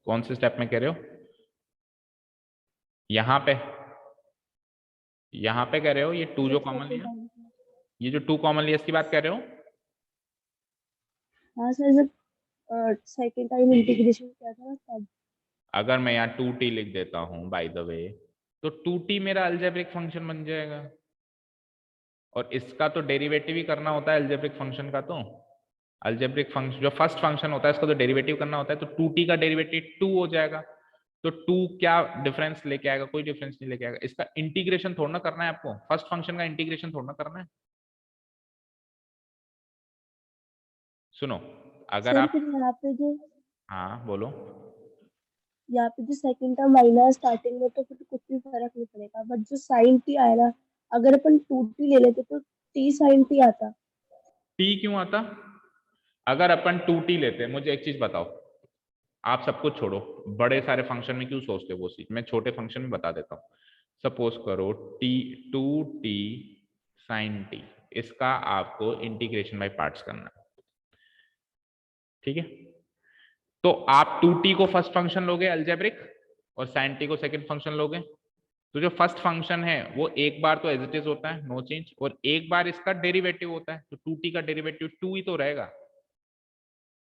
कौन से स्टेप में कह रहे हो? यहाँ पे, यहाँ पे कह रहे हो? ये 2 जो कॉमन सेकंड लिया, टाइम। ये जो 2 कॉमन लिया इसकी बात कर रहे हो? हाँ सर जब सेकंड टाइम इंटीग्रेशन किया था ना तब। अगर मैं यहाँ 2t लिख देता हूँ बाय द वे, तो 2t मेरा अलजेब्रिक फंक्शन बन जाएगा। और इसका तो डेरिवेटिव ही करना होता है अलजेब्रिक फंक्शन का। तो अलजेब्रिक फंक्शन जो फर्स्ट फंक्शन होता है इसका तो डेरिवेटिव करना होता है, तो 2t का डेरिवेटिव 2 हो जाएगा। तो 2 क्या डिफरेंस लेके आएगा? कोई डिफरेंस नहीं लेके आएगा। इसका इंटीग्रेशन थोड़ा ना करना है आपको, फर्स्ट फंक्शन का इंटीग्रेशन थोड़ा ना करना है। सुनो, अगर सर आप, फिर यहाँ पे जो हाँ बोलो। सेकंड टर्म आएगा स्टार्टिंग में तो फिर कुछ भी फर्क नहीं पड़ेगा, बट जो साइन टी आया ना, अगर अपन 2t ले लेते तो t साइन टी आता। टी क्यों आता? अगर अपन 2t लेते हैं, मुझे एक चीज बताओ, आप सब कुछ छोड़ो, बड़े सारे फंक्शन में क्यों सोचते हो वो चीज, मैं छोटे फंक्शन में बता देता हूँ। सपोज करो टी 2t साइन टी, इसका आपको इंटीग्रेशन बाय पार्ट्स करना है, ठीक है? तो आप 2t को फर्स्ट फंक्शन लोगे अलजेब्रिक और साइन टी को सेकंड फंक्शन लोगे। तो जो फर्स्ट फंक्शन है वो एक बार तो एज इट इज होता है, नो चेंज, और एक बार इसका डेरिवेटिव होता है, तो 2t का डेरिवेटिव 2 ही तो रहेगा।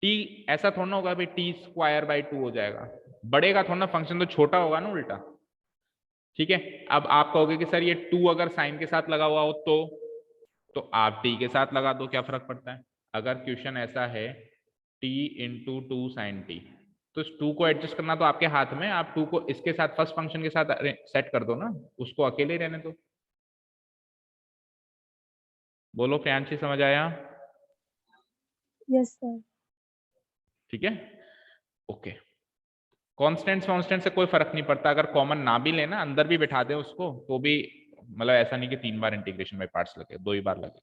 t ऐसा थोड़ा ना होगा भाई टी स्क्वायर बाई 2 हो जाएगा, बढ़ेगा थोड़ा ना, फंक्शन तो छोटा होगा ना उल्टा, ठीक है? अब आप कहोगे कि सर ये 2 अगर साइन के साथ लगा हुआ हो तो आप t के साथ लगा दो, क्या फर्क पड़ता है? अगर क्वेश्चन ऐसा है t इंटू 2 साइन टी, तो इस 2 को एडजस्ट करना तो आपके हाथ में, आप 2 को इसके साथ फर्स्ट फंक्शन के साथ सेट कर दो ना, उसको अकेले रहने दो। बोलो प्रियांशी, समझ आया? Yes sir. ठीक है, ओके। कांस्टेंट कांस्टेंट से कोई फर्क नहीं पड़ता, अगर कॉमन ना भी लेना, अंदर भी बिठा दे उसको तो भी, मतलब ऐसा नहीं कि 3 बार इंटीग्रेशन बाय पार्ट्स लगे, 2 ही बार लगे।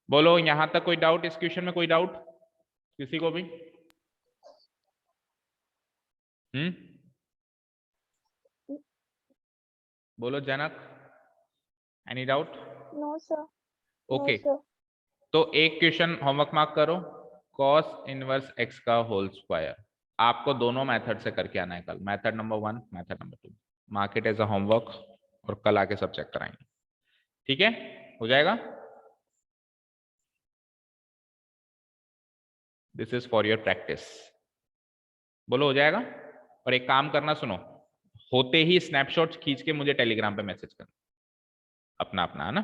बोलो यहां तक कोई डाउट? इस क्वेश्चन में कोई डाउट किसी को भी? बोलो Janak, any doubt? No sir. Okay, तो एक क्वेश्चन होमवर्क मार्क करो, cos इनवर्स x का होल स्क्वायर। आपको दोनों मेथड से करके आना है कल, method number 1, method number 2, mark it as a homework, और कल आके सब चेक कराएंगे, ठीक है? हो जाएगा, this is for your practice. बोलो हो जाएगा? और एक काम करना, सुनो, होते ही स्नैपशॉट खींच के मुझे टेलीग्राम पे मैसेज करना अपना अपना, है ना?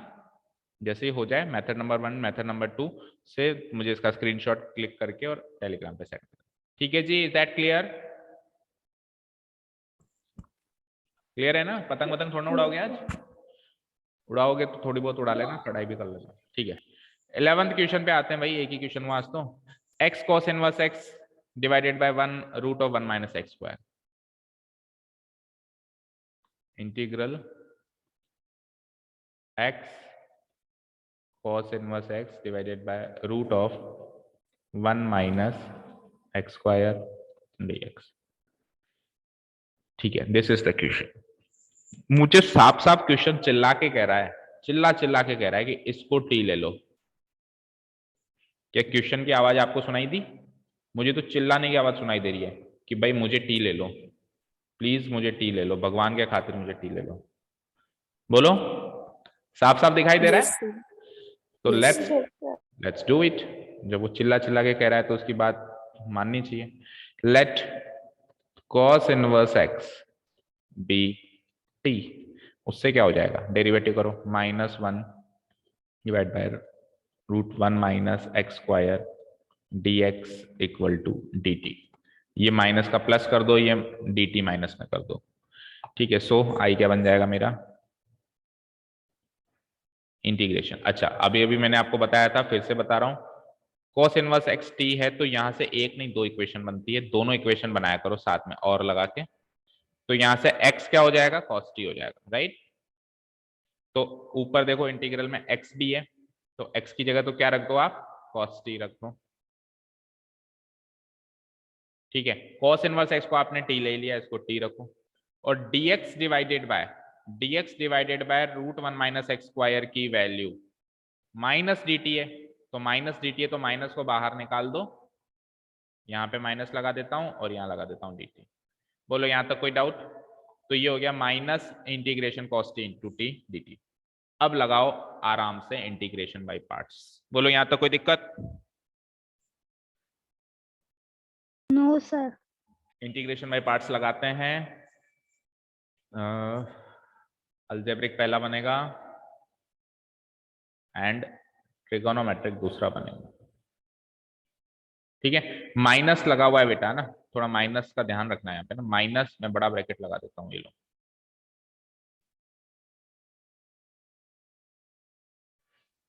जैसे ही हो जाए मेथड नंबर 1 मेथड नंबर 2 से मुझे इसका स्क्रीनशॉट क्लिक करके और टेलीग्राम पे सेंड करना, ठीक है जी? Is that clear? क्लियर है ना? पतंग पतंग थोड़ा उड़ाओगे आज? उड़ाओगे तो थोड़ी बहुत उड़ा लेना, पढ़ाई भी कर लेना, ठीक है? 11th क्वेश्चन पे आते हैं भाई, एक ही क्वेश्चन हुआ आज तो। x cos inverse x divided by 1 root of 1 minus x square, integral x cos inverse x divided by root of 1 minus x square dx, ठीक है? This is the question. मुझे साफ साफ क्वेश्चन चिल्ला के कह रहा है, चिल्ला चिल्ला के कह रहा है कि इसको टी ले लो। क्या क्वेश्चन की आवाज आपको सुनाई दी? मुझे तो चिल्लाने की आवाज सुनाई दे रही है कि भाई मुझे टी ले लो, प्लीज मुझे टी ले लो, भगवान के खातिर मुझे टी ले लो। बोलो, साफ साफ दिखाई दे रहा यस है? सर। तो yes let's sir. Let's do it. जब वो चिल्ला चिल्ला के कह रहा है तो उसकी बात माननी चाहिए। Let cos inverse x be t, उससे क्या हो जाएगा? डेरिवेटिव करो, -1 divide by root 1 minus x square dx equal to dt। ये माइनस का प्लस कर दो, ये dt माइनस में कर दो, ठीक है? सो आई क्या बन जाएगा मेरा? इंटीग्रेशन। अच्छा, अभी अभी मैंने आपको बताया था, फिर से बता रहा हूं, cos इनवर्स एक्स टी है तो यहां से एक नहीं 2 इक्वेशन बनती है, दोनों इक्वेशन बनाया करो साथ में और लगा के, तो यहां से x क्या हो जाएगा? cos t हो जाएगा, राइट? तो ऊपर देखो इंटीग्रल में x भी है, तो x की जगह तो क्या रख दो आप? cos t रख दो, ठीक है? cos इनवर्स x को आपने t ले लिया, इसको t रखो, और dx divided by root 1 minus x square की वैल्यू माइनस dt है, तो माइनस dt है तो माइनस को बाहर निकाल दो, यहाँ पे माइनस लगा देता हूं और यहाँ लगा देता हूँ dt। बोलो यहां तक कोई डाउट? तो ये हो गया minus integration cos t into T dt। अब लगाओ आराम से इंटीग्रेशन बाय पार्ट्स। बोलो यहां तक कोई दिक्कत? No sir. Integration by parts लगाते हैं। अलजेब्रिक पहला बनेगा एंड ट्रिगोनोमेट्रिक दूसरा बनेगा। ठीक है, माइनस लगा हुआ है बेटा ना, थोड़ा माइनस का ध्यान रखना है यहाँ पे ना, माइनस में बड़ा ब्रैकेट लगा देता हूँ, ये लो।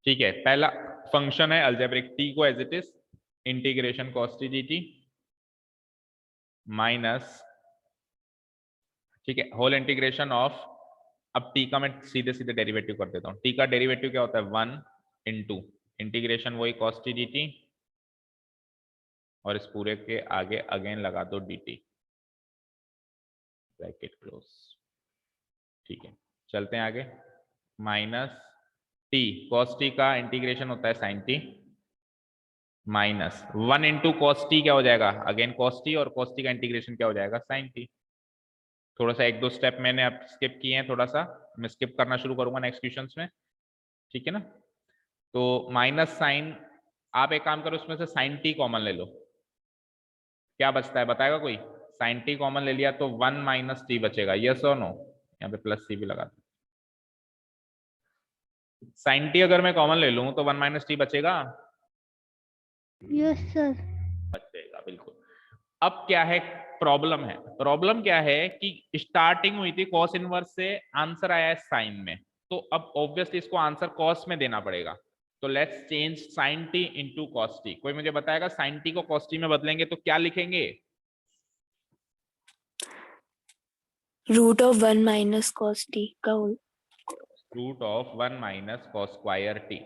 ठीक है, पहला फंक्शन है अलजेब्रिक, टी को as it is integration cos t dt minus, ठीक है, होल इंटीग्रेशन ऑफ, अब टी का मैं सीधे सीधे डेरिवेटिव कर देता हूँ। टी का डेरिवेटिव क्या होता है 1 इंटू इंटीग्रेशन वही cos t dt और इस पूरे के आगे अगेन लगा दो dt, ब्रैकेट क्लोज। ठीक है, चलते हैं आगे, माइनस टी, cos t का इंटीग्रेशन होता है sin t minus 1 into cos t क्या हो जाएगा, अगेन cos t, और cos t का इंटीग्रेशन क्या हो जाएगा sin t। थोड़ा सा एक दो स्टेप मैंने अब स्किप किए हैं, थोड़ा सा मैं स्किप करना शुरू करूंगा नेक्स्ट क्वेश्चंस में, ठीक है ना। तो माइनस साइन, आप एक काम करो उसमें से साइन टी कॉमन ले लो, क्या बचता है बताएगा कोई, साइन टी कॉमन ले लिया तो 1 माइनस टी बचेगा, यस और नो, यहाँ पे प्लस सी भी लगा दो। साइन टी अगर मैं कॉमन ले लूं तो 1 माइनस टी बचेगा, यस सर। बचेगा बिल्कुल। अब क्या है प्रॉब्लम, है प्रॉब्लम क्या है कि स्टार्टिंग हुई थी कॉस इनवर्स से, आंसर आया है साइन में, तो अब ऑब्वियसली इसको आंसर कॉस में देना पड़ेगा। तो let's change sine t into cos t. कोई मुझे बताएगा साइन टी को कॉस टी में बदलेंगे तो क्या लिखेंगे, root of 1 minus cos t का whole, root of 1 minus cos square t.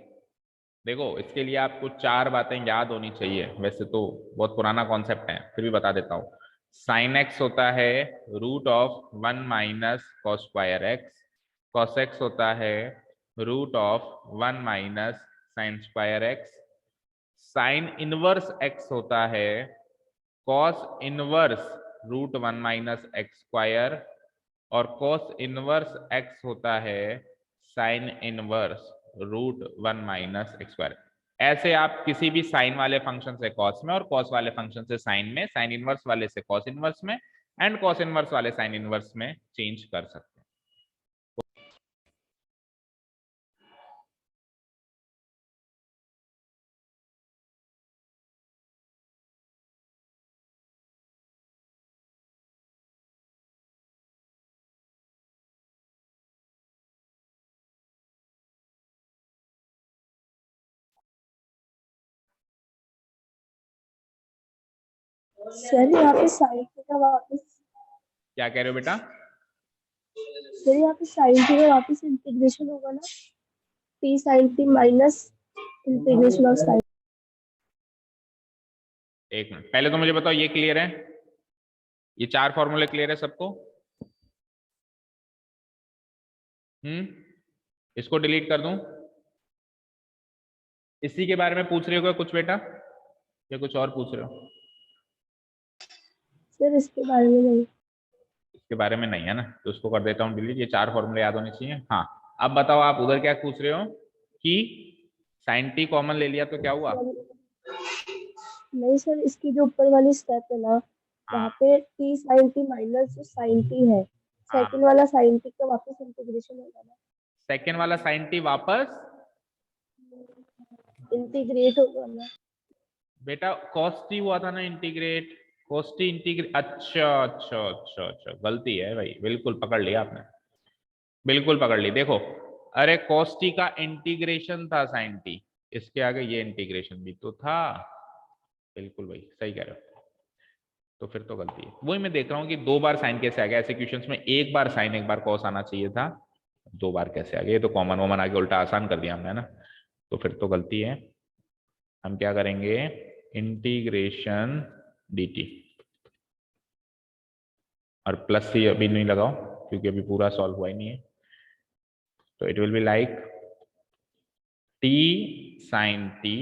देखो इसके लिए आपको 4 बातें याद होनी चाहिए, वैसे तो बहुत पुराना कॉन्सेप्ट है फिर भी बता देता हूँ। साइन एक्स होता है root of 1 minus cos square x, cos x होता है root of 1 minus sine square x, sine inverse x होता है cos inverse root 1 minus x square, और कॉस इनवर्स एक्स होता है sine inverse root 1 minus x square. ऐसे आप किसी भी साइन वाले फंक्शन से कॉस में, और कॉस वाले फंक्शन से साइन में, साइन इनवर्स वाले से कॉस इनवर्स में, एंड कॉस इनवर्स वाले साइन इनवर्स में चेंज कर सकते हैं। सर यहाँ पे साइन टी का वापस, क्या कह रहे हो बेटा, सर यहाँ पे साइन टी का वापस इंटीग्रेशन होगा ना, t sine t minus integration of sine. एक मिनट पहले तो मुझे बताओ ये क्लियर है, ये 4 फॉर्मूले क्लियर है सबको, इसको डिलीट कर दूं, इसी के बारे में पूछ रहे हो क्या कुछ बेटा, या कुछ और पूछ रहे हो, सर इसके बारे में नहीं। इसके बारे में नहीं है ना, तो उसको कर देता हूँ डिलीट, ये 4 फॉर्मूले याद होने चाहिए। हाँ अब बताओ आप उधर क्या पूछ रहे हो कि साइन टी कॉमन ले लिया तो क्या हुआ, नहीं सर, इसकी जो ऊपर वाली स्टेप है ना, वहाँ पे टी साइन टी माइनस जो साइन टी है, सेकंड वाला साइन टी का वापस इंटीग्रेशन होगा ना, सेकेंड वाला साइन टी वापस इंटीग्रेट होगा ना। बेटा कॉस टी हुआ था ना इंटीग्रेट, कॉस टी इंटीग्रेट, अच्छा अच्छा अच्छा अच्छा, गलती है भाई, बिल्कुल पकड़ लिया आपने, बिल्कुल पकड़ ली। देखो अरे cos t का इंटीग्रेशन था sin t, इसके आगे ये इंटीग्रेशन भी तो था, बिल्कुल भाई सही कह रहे हो, तो फिर तो गलती है। वही मैं देख रहा हूँ कि 2 बार साइन कैसे आ गया, ऐसे क्वेश्चंस में 1 बार साइन 1 बार cos आना चाहिए था, 2 बार कैसे आ गया, ये तो कॉमन वॉमन आगे उल्टा आसान कर दिया हमने ना, तो फिर तो गलती है। हम क्या करेंगे, इंटीग्रेशन dt, और प्लस सी अभी नहीं लगाओ क्योंकि अभी पूरा सॉल्व हुआ ही नहीं है, तो it will be like t sin t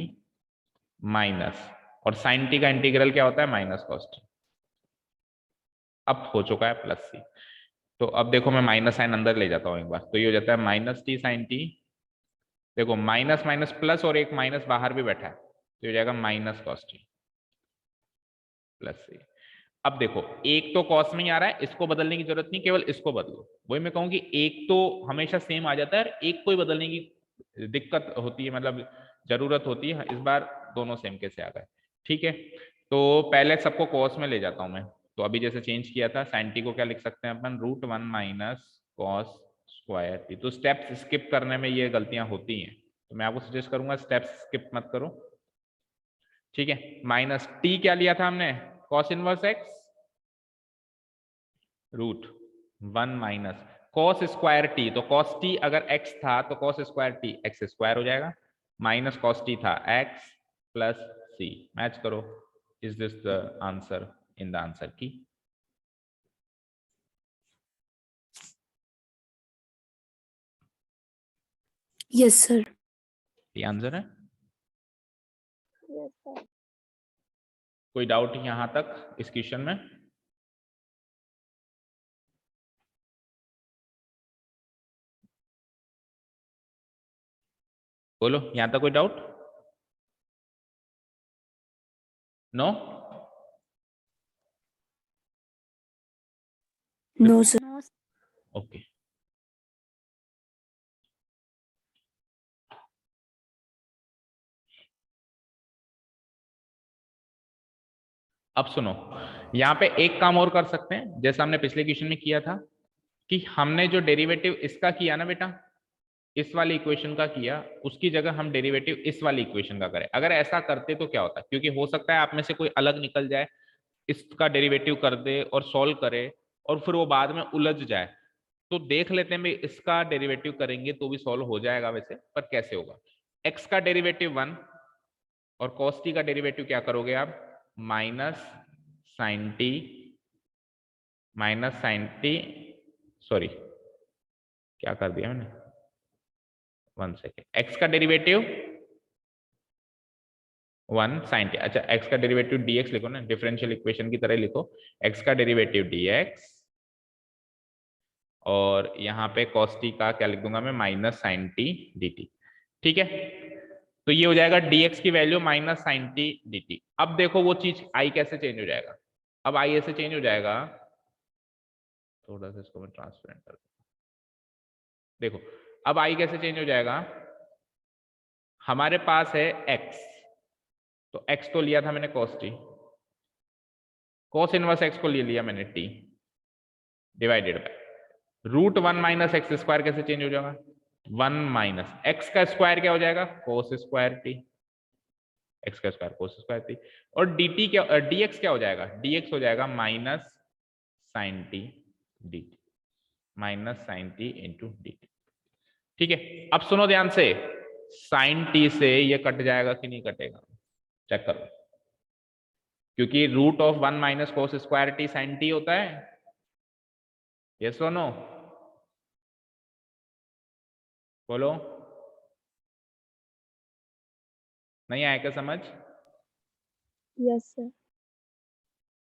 minus, और sin t का इंटीग्रल क्या होता है माइनस cos t, अब हो चुका है प्लस सी। तो अब देखो मैं माइनस साइन अंदर ले जाता हूँ एक बार, तो ये हो जाता है माइनस टी साइन टी, देखो माइनस माइनस प्लस और एक माइनस बाहर भी बैठा है, तो हो जाएगा minus cos T plus C. अब देखो एक तो कॉस में ही आ रहा है, इसको बदलने की जरूरत नहीं, केवल इसको बदलो, वही मैं कहूँ कि एक तो हमेशा सेम आ जाता है, एक को ही बदलने की दिक्कत होती है, मतलब जरूरत होती है। इस बार दोनों सेम कैसे आ गए, ठीक है। तो पहले सबको कॉस में ले जाता हूं मैं। तो अभी जैसे चेंज किया था, साइन टी को क्या लिख सकते हैं अपन, √1 माइनस कॉस स्क्वायर टी। तो स्टेप्स स्किप करने में ये गलतियां होती हैं, तो मैं आपको सजेस्ट करूंगा स्टेप्स स्किप मत करो, ठीक है। माइनस टी क्या लिया था हमने, cos inverse x, √1 minus cos square t. तो कॉस टी अगर एक्स था तो cos square t x square हो जाएगा, माइनस कॉस टी था एक्स प्लस सी। मैच करो, is this the answer in the answer key? Yes sir. ये answer है। Yes sir. कोई डाउट यहां तक इस क्वेश्चन में? बोलो, यहां तक कोई doubt? No? No sir. Okay. अब सुनो, यहाँ पे एक काम और कर सकते हैं, जैसा हमने पिछले क्वेश्चन में किया था कि हमने जो डेरिवेटिव इसका किया ना बेटा, इस वाली इक्वेशन का किया, उसकी जगह हम डेरिवेटिव इस वाली इक्वेशन का करें। अगर ऐसा करते तो क्या होता, क्योंकि हो सकता है आप में से कोई अलग निकल जाए, इसका डेरिवेटिव कर दे और सॉल्व करे और फिर वो बाद में उलझ जाए। तो देख लेते हैं भाई, इसका डेरिवेटिव करेंगे तो भी सॉल्व हो जाएगा वैसे, पर कैसे होगा। एक्स का डेरिवेटिव 1 और कॉस टी का डेरिवेटिव क्या करोगे आप, माइनस साइन टी, सॉरी क्या कर दिया मैंने, 1 सेकेंड। एक्स का डेरिवेटिव 1 साइन टी, अच्छा एक्स का डेरिवेटिव dx लिखो ना, डिफरेंशियल इक्वेशन की तरह लिखो, एक्स का डेरिवेटिव dx और यहाँ पे cos t का क्या लिख दूंगा मैं, माइनस साइन टी dt, ठीक है। तो ये हो जाएगा dx की value minus sine t dt। अब देखो वो चीज i कैसे चेंज हो जाएगा, अब i ऐसे चेंज हो जाएगा, थोड़ा सा इसको मैं ट्रांसपेरेंट कर दूं। देखो अब i कैसे चेंज हो जाएगा, हमारे पास है x, तो x तो लिया था मैंने cos t, cos inverse x को ले लिया मैंने t, divided by √1 minus x square कैसे चेंज हो जाएगा, 1 माइनस एक्स का स्क्वायर क्या हो जाएगा, कोस स्क्वायर टी, एक्स का स्क्वायर कोस स्क्वायर टी, और dt क्या, dx क्या हो जाएगा, dx हो जाएगा minus sine t dt, minus sine t into dt, ठीक है। अब सुनो ध्यान से, साइन टी से ये कट जाएगा कि नहीं कटेगा, चेक करो, क्योंकि √1 minus cos square t sine t होता है, ये सुनो, बोलो, नहीं आया क्या समझ, यस सर।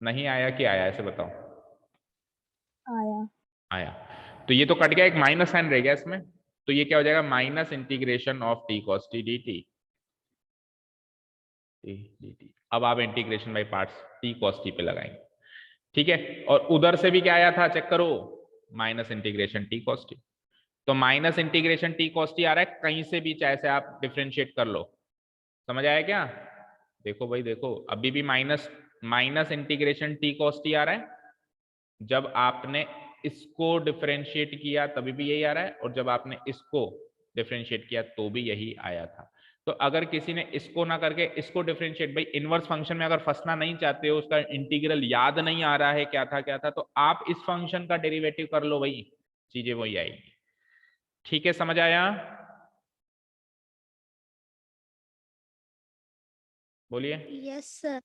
नहीं आया कि आया, ऐसे बताओ। आया। आया, तो ये तो कट गया, एक माइनस साइन रह गया इसमें, तो ये क्या हो जाएगा, minus integration of T cos T D T. अब आप integration by parts T cos T पे लगाएंगे, ठीक है। और उधर से भी क्या आया था, चेक करो, minus integration t cos t. तो minus integration t cos t आ रहा है कहीं से भी, चाहे से आप डिफ्रेंशिएट कर लो, समझ आया क्या? देखो भाई देखो, अभी भी minus integration t cos t आ रहा है, जब आपने इसको डिफरेंशिएट किया तभी भी यही आ रहा है, और जब आपने इसको डिफरेंशिएट किया तो भी यही आया था। तो अगर किसी ने इसको ना करके इसको डिफरेंशिएट, भाई इनवर्स फंक्शन में अगर फंसना नहीं चाहते हो, उसका इंटीग्रल याद नहीं आ रहा है क्या था, तो आप इस फंक्शन का डेरिवेटिव कर लो, भाई चीजें वही आएगी, ठीक है। समझ आया? बोलिए। Yes sir.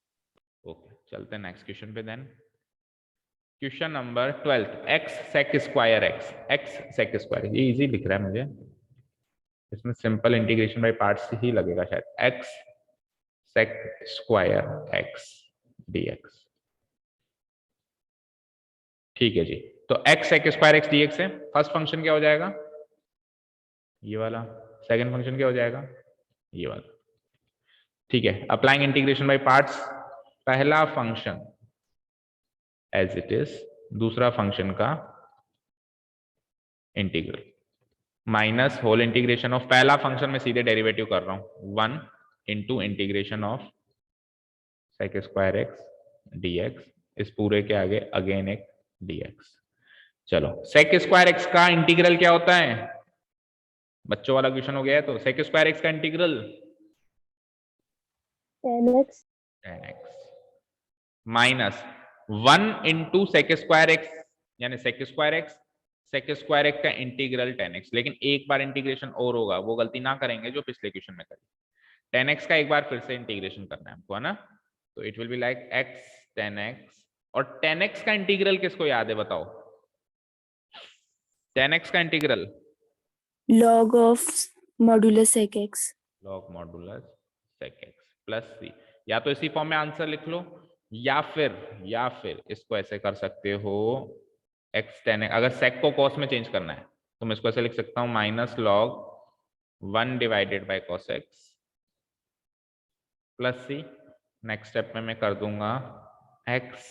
ओके, चलते हैं नेक्स्ट क्वेश्चन पे then. Question number 12, x sec square x sec square, ये इजी दिख रहा है मुझे, इसमें सिंपल इंटीग्रेशन बाय पार्ट्स ही लगेगा शायद, x sec square x dx, ठीक है जी। तो x sec square x dx है, फर्स्ट फंक्शन क्या हो जाएगा, ये वाला, सेकंड फंक्शन क्या हो जाएगा, ये वाला, ठीक है। अप्लाइंग इंटीग्रेशन बाय पार्ट्स, पहला फंक्शन एज इट इज, दूसरा फंक्शन का integral, minus whole integration of पहला फंक्शन में सीधे डेरिवेटिव कर रहा हूं 1 into integration of sec square x dx, इस पूरे के आगे अगेन एक dx। चलो सेक स्क्वायर एक्स का इंटीग्रल क्या होता है, बच्चों वाला क्वेश्चन हो गया है। तो सेक स्क्वायर एक्स का integral 10x 10x minus 1 into sec square x, यानी सेक स्क्वायर एक्स का इंटीग्रल 10x। लेकिन एक बार इंटीग्रेशन और होगा, वो गलती ना करेंगे जो पिछले क्वेश्चन में करी। 10x का एक बार फिर से इंटीग्रेशन करना है हमको, है ना। तो it will be like x 10x, और 10x का इंटीग्रल किसको याद है बताओ, 10x का integral log of modulus sec x। log modulus sec x plus C. या तो इसी फॉर्म में आंसर लिख लो, या फिर इसको ऐसे कर सकते हो x 10x, अगर sec को cos में चेंज करना है तो मैं इसको ऐसे लिख सकता हूं minus log 1 divided by cos x plus c. Next step में मैं कर दूंगा x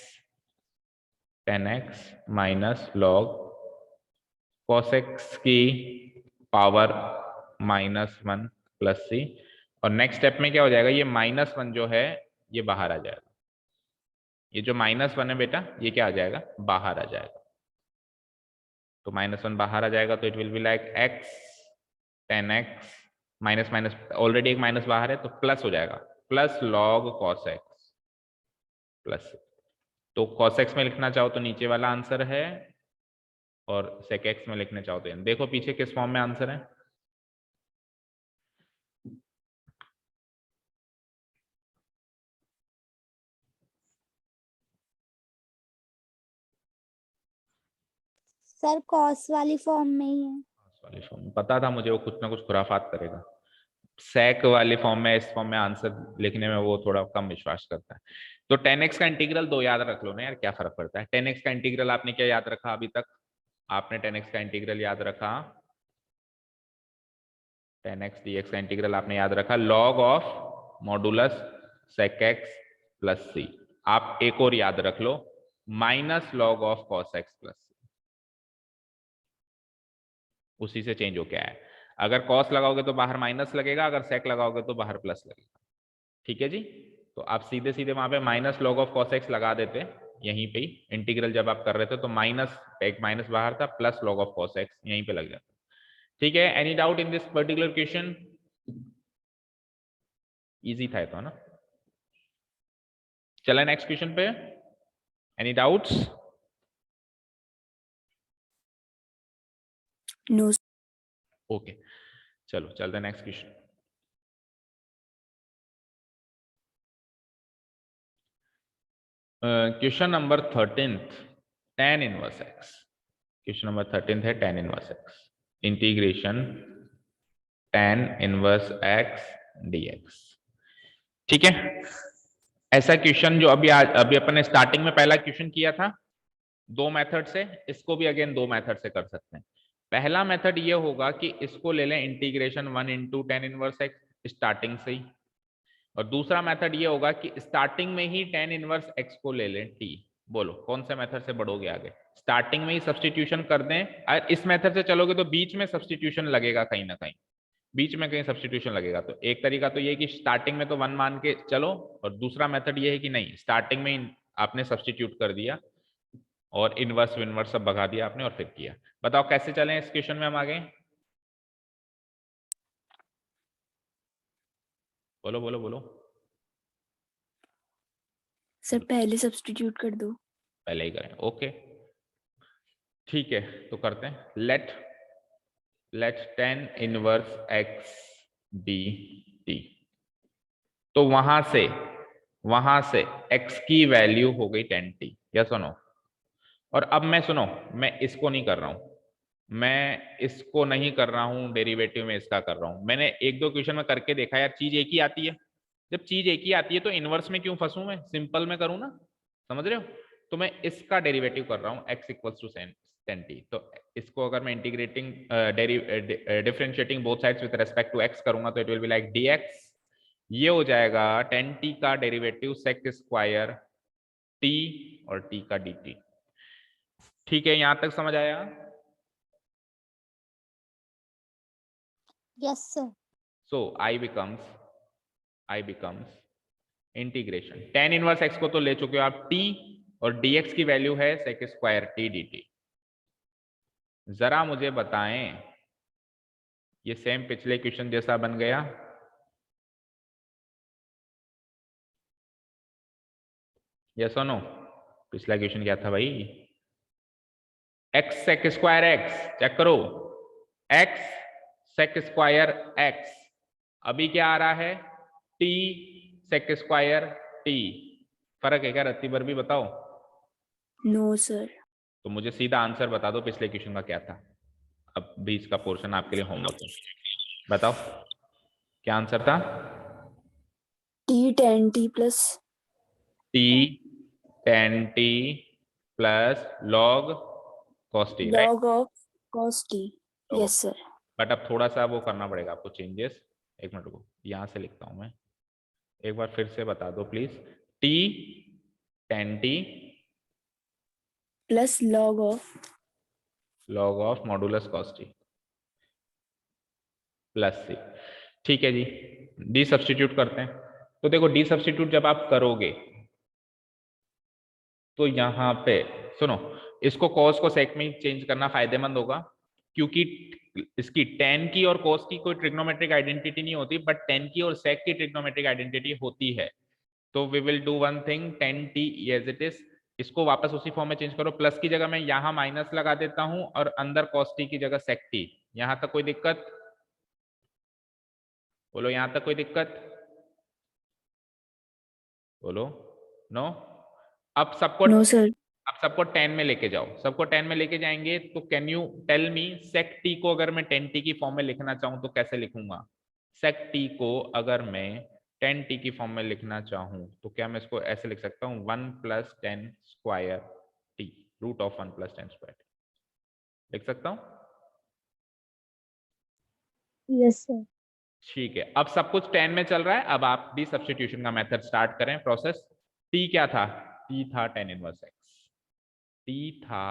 10x minus log cos x की पावर -1 प्लस सी। और नेक्स्ट स्टेप में क्या हो जाएगा, ये -1 जो है ये बाहर आ जाएगा, ये जो -1 है बेटा ये क्या आ जाएगा, बाहर आ जाएगा। तो -1 बाहर आ जाएगा, तो it will be like x 10x minus minus, already एक माइनस बाहर है तो प्लस हो जाएगा, plus log cos x plus. तो cos x में लिखना चाहो तो नीचे वाला आंसर है, और sec x में लिखना चाहो तो देखो पीछे किस फॉर्म में आंसर है। सर कॉस वाली फॉर्म में ही है। वाली फॉर्म में पता था मुझे वो कुछ ना कुछ खुराफात करेगा। सेक वाली फॉर्म में, इस फॉर्म में आंसर लिखने में वो थोड़ा कम विश्वास करता है। तो 10x का इंटीग्रल 2 याद रख लो ना यार, क्या फर्क पड़ता है। 10x का इंटीग्रल आपने क्या याद रखा अभी तक, आपने 10x का इंटीग्रल याद रखा, 10x dx का इंटीग्रल आपने याद रखा log of modulus sec x plus C. आप एक और याद रख लो minus log of cos x plus C, उसी से चेंज हो क्या है। अगर cos लगाओगे तो बाहर माइनस लगेगा, अगर sec लगाओगे तो बाहर प्लस लगेगा। ठीक है जी। तो आप सीधे सीधे वहां पे minus log of cos x लगा देते यहीं पे ही, इंटीग्रल जब आप कर रहे थे तो माइनस, एक माइनस बाहर था, plus log of cos x यहीं पे लग जाता। ठीक है, any doubt in this particular question, easy था तो ना। चला नेक्स्ट क्वेश्चन पे, एनी डाउट्स। नो। ओके चलो चलते हैं next question. Question number 13 tan inverse x। Question number 13 है tan inverse x, integration tan inverse x dx। ठीक है, ऐसा क्वेश्चन जो अभी अपन ने स्टार्टिंग में पहला क्वेश्चन किया था दो मेथड से, इसको भी अगेन दो मेथड से कर सकते हैं। पहला मेथड ये होगा कि इसको ले लें integration 1 into tan inverse x starting से ही, और दूसरा मेथड ये होगा कि स्टार्टिंग में ही tan इनवर्स x को ले लें t। बोलो कौन से मेथड से बढ़ोगे आगे, स्टार्टिंग में ही सब्स्टिट्यूशन कर दें, अगर इस मेथड से चलोगे तो बीच में सब्स्टिट्यूशन लगेगा कहीं ना कहीं, बीच में कहीं सब्स्टिट्यूशन लगेगा। तो एक तरीका तो ये कि स्टार्टिंग में तो 1 मान के चलो, और दूसरा मेथड ये है कि नहीं स्टार्टिंग में आपने सब्स्टिट्यूट कर दिया और इनवर्स विनवर्स सब भगा दिया आपने और फिर किया। बताओ कैसे चलें इस क्वेश्चन में हम आगे, बोलो बोलो बोलो। सर पहले सब्स्टिट्यूट कर दो। पहले ही करें, ओके ठीक है तो करते हैं। Let tan inverse x dt। तो वहां से x की वैल्यू हो गई tan t, या सुनो। और अब मैं सुनो, मैं इसको नहीं कर रहा हूं, मैं इसको नहीं कर रहा हूं डेरिवेटिव में इसका कर रहा हूं। मैंने एक दो क्वेश्चन में करके देखा यार, चीज एक ही आती है। जब चीज एक ही आती है तो इनवर्स में क्यों फंसूं, मैं सिंपल में करूं ना, समझ रहे हो। तो मैं इसका डेरिवेटिव कर रहा हूं x equals to tan t। तो इसको अगर मैं integrating differentiating both sides with respect to x करूंगा तो it will be like dx, ये हो जाएगा tan t का डेरिवेटिव sec स्क्वायर t और t का dt। ठीक है, यहां तक समझ आया। Yes, sir. So I becomes integration tan inverse x को तो ले चुके हो आप, t और dx की वैल्यू है sec स्क्वायर t dt। जरा मुझे बताएं, ये सेम पिछले क्वेश्चन जैसा बन गया? यस और नो? पिछला क्वेश्चन क्या था भाई? x sec square x, check करो, x sec स्क्वायर x, अभी क्या आ रहा है? t sec square t। फर्क है क्या रत्ती भर भी बताओ? No sir. तो मुझे सीधा आंसर बता दो पिछले क्वेश्चन का क्या था। अब बीच का पोर्शन आपके लिए होमवर्क है, बताओ क्या आंसर था? t tan t plus t tan t plus log cos t, right? log of cos t। Yes sir. But अब थोड़ा सा वो करना पड़ेगा आपको चेंजेस। एक मिनट को यहां से लिखता हूं मैं, एक बार फिर से बता दो please. t tan t plus log of modulus cos t plus c। ठीक है जी, डी सब्स्टिट्यूट करते हैं। तो देखो डी सब्स्टिट्यूट जब आप करोगे तो यहाँ पे सुनो, इसको cos को sec में चेंज करना फायदेमंद होगा, क्योंकि इसकी tan की और cos की कोई ट्रिग्नोमेट्रिक आइडेंटिटी नहीं होती, बट tan की और sec की ट्रिग्नोमेट्रिक आइडेंटिटी होती है। तो we will do one thing, tan t as it is, इसको वापस उसी फॉर्म में चेंज करो। प्लस की जगह मैं यहाँ माइनस लगा देता हूं और अंदर cos t की जगह sec t। यहां तक कोई दिक्कत? बोलो यहां तक कोई दिक्कत? बोलो नो। अब सबको नो सर। अब सबको 10 में लेके जाओ, सबको 10 में लेके जाएंगे तो can you tell me sec t को अगर मैं 10t की फॉर्म में लिखना चाहूं तो कैसे लिखूंगा? sec t को अगर मैं 10t की फॉर्म में लिखना चाहूं तो क्या मैं इसको ऐसे लिख सकता हूं? 1 + 10 square t, root of 1 + 10 square, लिख सकता हूं? Yes sir. ठीक है, अब सब कुछ 10 में चल रहा है। अब आप डी सब्स्टिट्यूशन का मेथड स्टार्ट करें, प्रोसेस। t क्या था? t था tan इनवर्स x, t था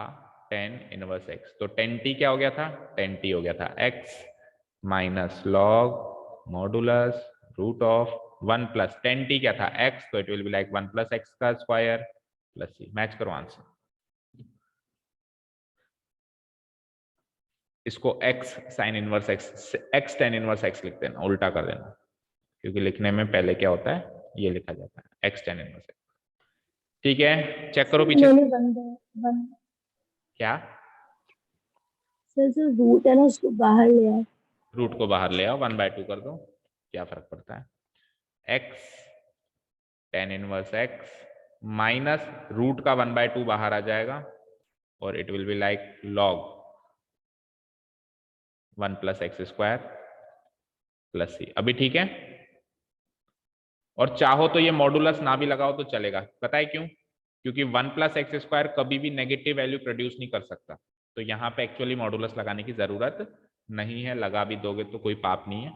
tan इनवर्स x, तो 10t क्या हो गया था? 10t हो गया था x minus log modulus root of 1 + 10t क्या था? x, तो it will be like 1 + x का स्क्वायर प्लस c। मैच करो आंसर। इसको x sin inverse x tan inverse x लिख देना, उल्टा कर देना, क्योंकि लिखने में पहले क्या होता है, ये लिखा जाता है x tan इनवर्स x। ठीक है, चेक करो पीछे मैंने से। वन क्या? सर जो रूट है ना उसको बाहर ले आए। रूट को बाहर ले आओ, 1/2 कर दो, क्या फर्क पड़ता है? x tan inverse x minus root का 1/2 बाहर आ जाएगा और it will be like log 1 + x square plus c। अभी ठीक है? और चाहो तो ये मॉडुलस ना भी लगाओ तो चलेगा, पता है क्यों? क्योंकि 1 + x स्क्वायर कभी भी नेगेटिव वैल्यू प्रोड्यूस नहीं कर सकता, तो यहाँ पे एक्चुअली मॉडुलस लगाने की जरूरत नहीं है। लगा भी दोगे तो कोई पाप नहीं है,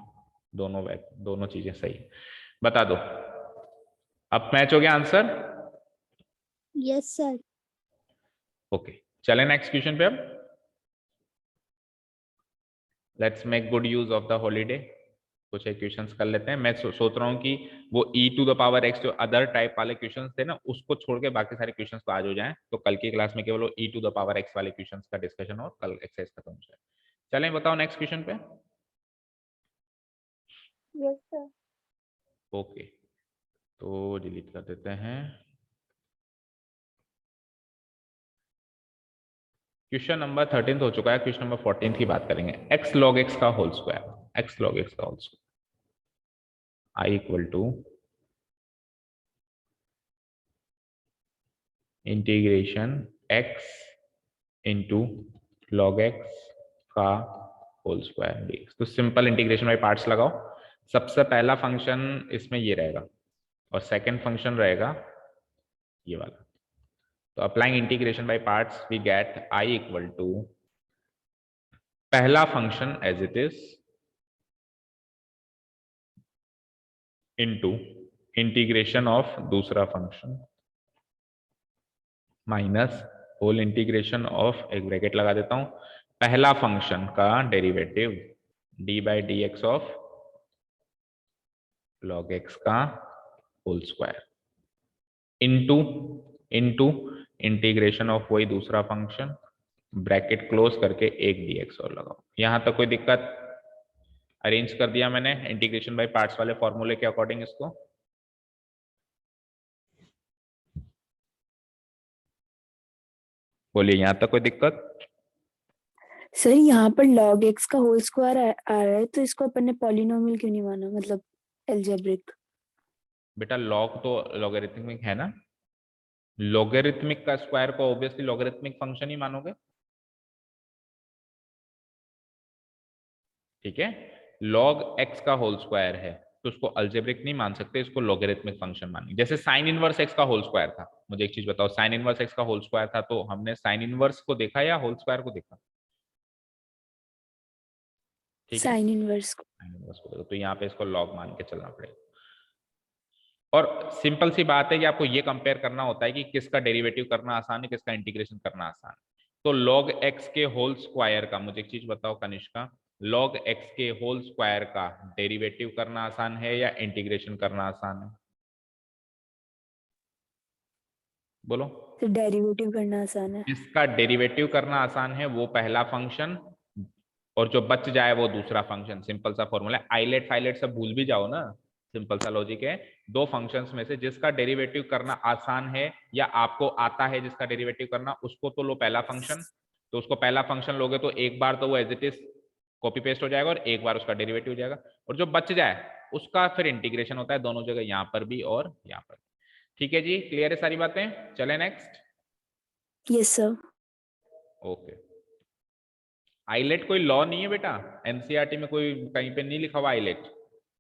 दोनों चीजें सही है। बता दो, अब मैच हो गया आंसर? Yes, sir. ओके, चले नेक्स्ट क्वेश्चन पे। अब let's make good use of the holiday, कुछ एक क्वेश्चंस कर लेते हैं। मैं सोच रहा हूँ कि वो e⁻x जो अदर टाइप वाले क्वेश्चंस थे ना, उसको छोड़ के बाकी सारे क्वेश्चंस तो आज हो जाएं, तो कल की क्लास में केवल e⁻x वाले क्वेश्चंस का डिस्कशन और कल एक्सरसाइज खत्म हो जाए। चलें, बताओ नेक्स्ट क्वेश्चन पे। Yes sir. ओके, तो डिलीट कर देते हैं। क्वेश्चन नंबर 13 हो चुका है, क्वेश्चन नंबर 14 की बात करेंगे। x log x का whole square, x log x का whole square i = integration x into log x का होल स्क्वायर dx। तो सिंपल इंटीग्रेशन बाय पार्ट्स लगाओ। सबसे पहला फंक्शन इसमें ये रहेगा और सेकंड फंक्शन रहेगा ये वाला। तो applying integration by parts we get i = पहला function as it is into integration of दूसरा function minus whole integration of, एक ब्रैकेट लगा देता हूं, पहला फंक्शन का derivative d by d x of log x का whole square into into integration of वही दूसरा फंक्शन, ब्रैकेट क्लोज करके एक dx और लगाओ। यहां तक कोई दिक्कत? अरेंज कर दिया मैंने इंटीग्रेशन बाय पार्ट्स वाले फॉर्मूले के अकॉर्डिंग इसको। बोलिए, यहां तक कोई दिक्कत? सर यहाँ पर log x का होल स्क्वायर आ रहा है, तो इसको अपन ने पॉलिनोमियल क्यों नहीं माना, मतलब एल्जेब्रिक? बेटा लॉग तो लॉगरिथमिक है ना, लॉगरिथमिक का स्क्वायर को ऑब्वियसली लॉगरिथमिक फंक्शन ही मानोगे। ठीक है, log x का होल स्क्वायर है तो उसको अल्जेब्रिक नहीं मान सकते, इसको लॉगरिथमिक फंक्शन मानिए। जैसे साइन इनवर्स x का होल स्क्वायर था, मुझे एक चीज बताओ, साइन इनवर्स x का होल स्क्वायर था तो हमने साइन इनवर्स को देखा या होल स्क्वायर को देखा? ठीक है, साइन इनवर्स को। साइन इनवर्स को देखो, तो यहाँ पे इसको लॉग मान के चलना पड़ेगा। और सिंपल सी बात है कि आपको ये कंपेयर करना होता है कि किसका डेरिवेटिव करना आसान है, किसका इंटीग्रेशन करना आसान है। तो log x के होल स्क्वायर का, मुझे एक चीज बताओ कनिष्का, log x के होल स्क्वायर का डेरिवेटिव करना आसान है या इंटीग्रेशन करना आसान है? बोलो। तो डेरिवेटिव करना आसान है। जिसका डेरिवेटिव करना आसान है वो पहला फंक्शन, और जो बच जाए वो दूसरा फंक्शन। सिंपल सा फॉर्मूला है, आइलेट फाइलेट सब भूल भी जाओ ना, सिंपल सा लॉजिक है। दो फंक्शंस में से जिसका डेरिवेटिव करना आसान है या आपको आता है जिसका डेरिवेटिव करना, उसको तो लो पहला फंक्शन। तो उसको पहला फंक्शन लोगे तो एक बार तो वो as it is copy paste हो जाएगा और एक बार उसका डेरिवेटिव हो जाएगा, और जो बच जाए उसका फिर इंटीग्रेशन होता है दोनों जगह, यहाँ पर भी और यहाँ पर। ठीक है जी, क्लियर है सारी बातें? चले next. Yes sir. Okay, ILATE कोई लॉ नहीं है बेटा, एनसीईआरटी में कोई कहीं पे नहीं लिखा हुआ आइलेट।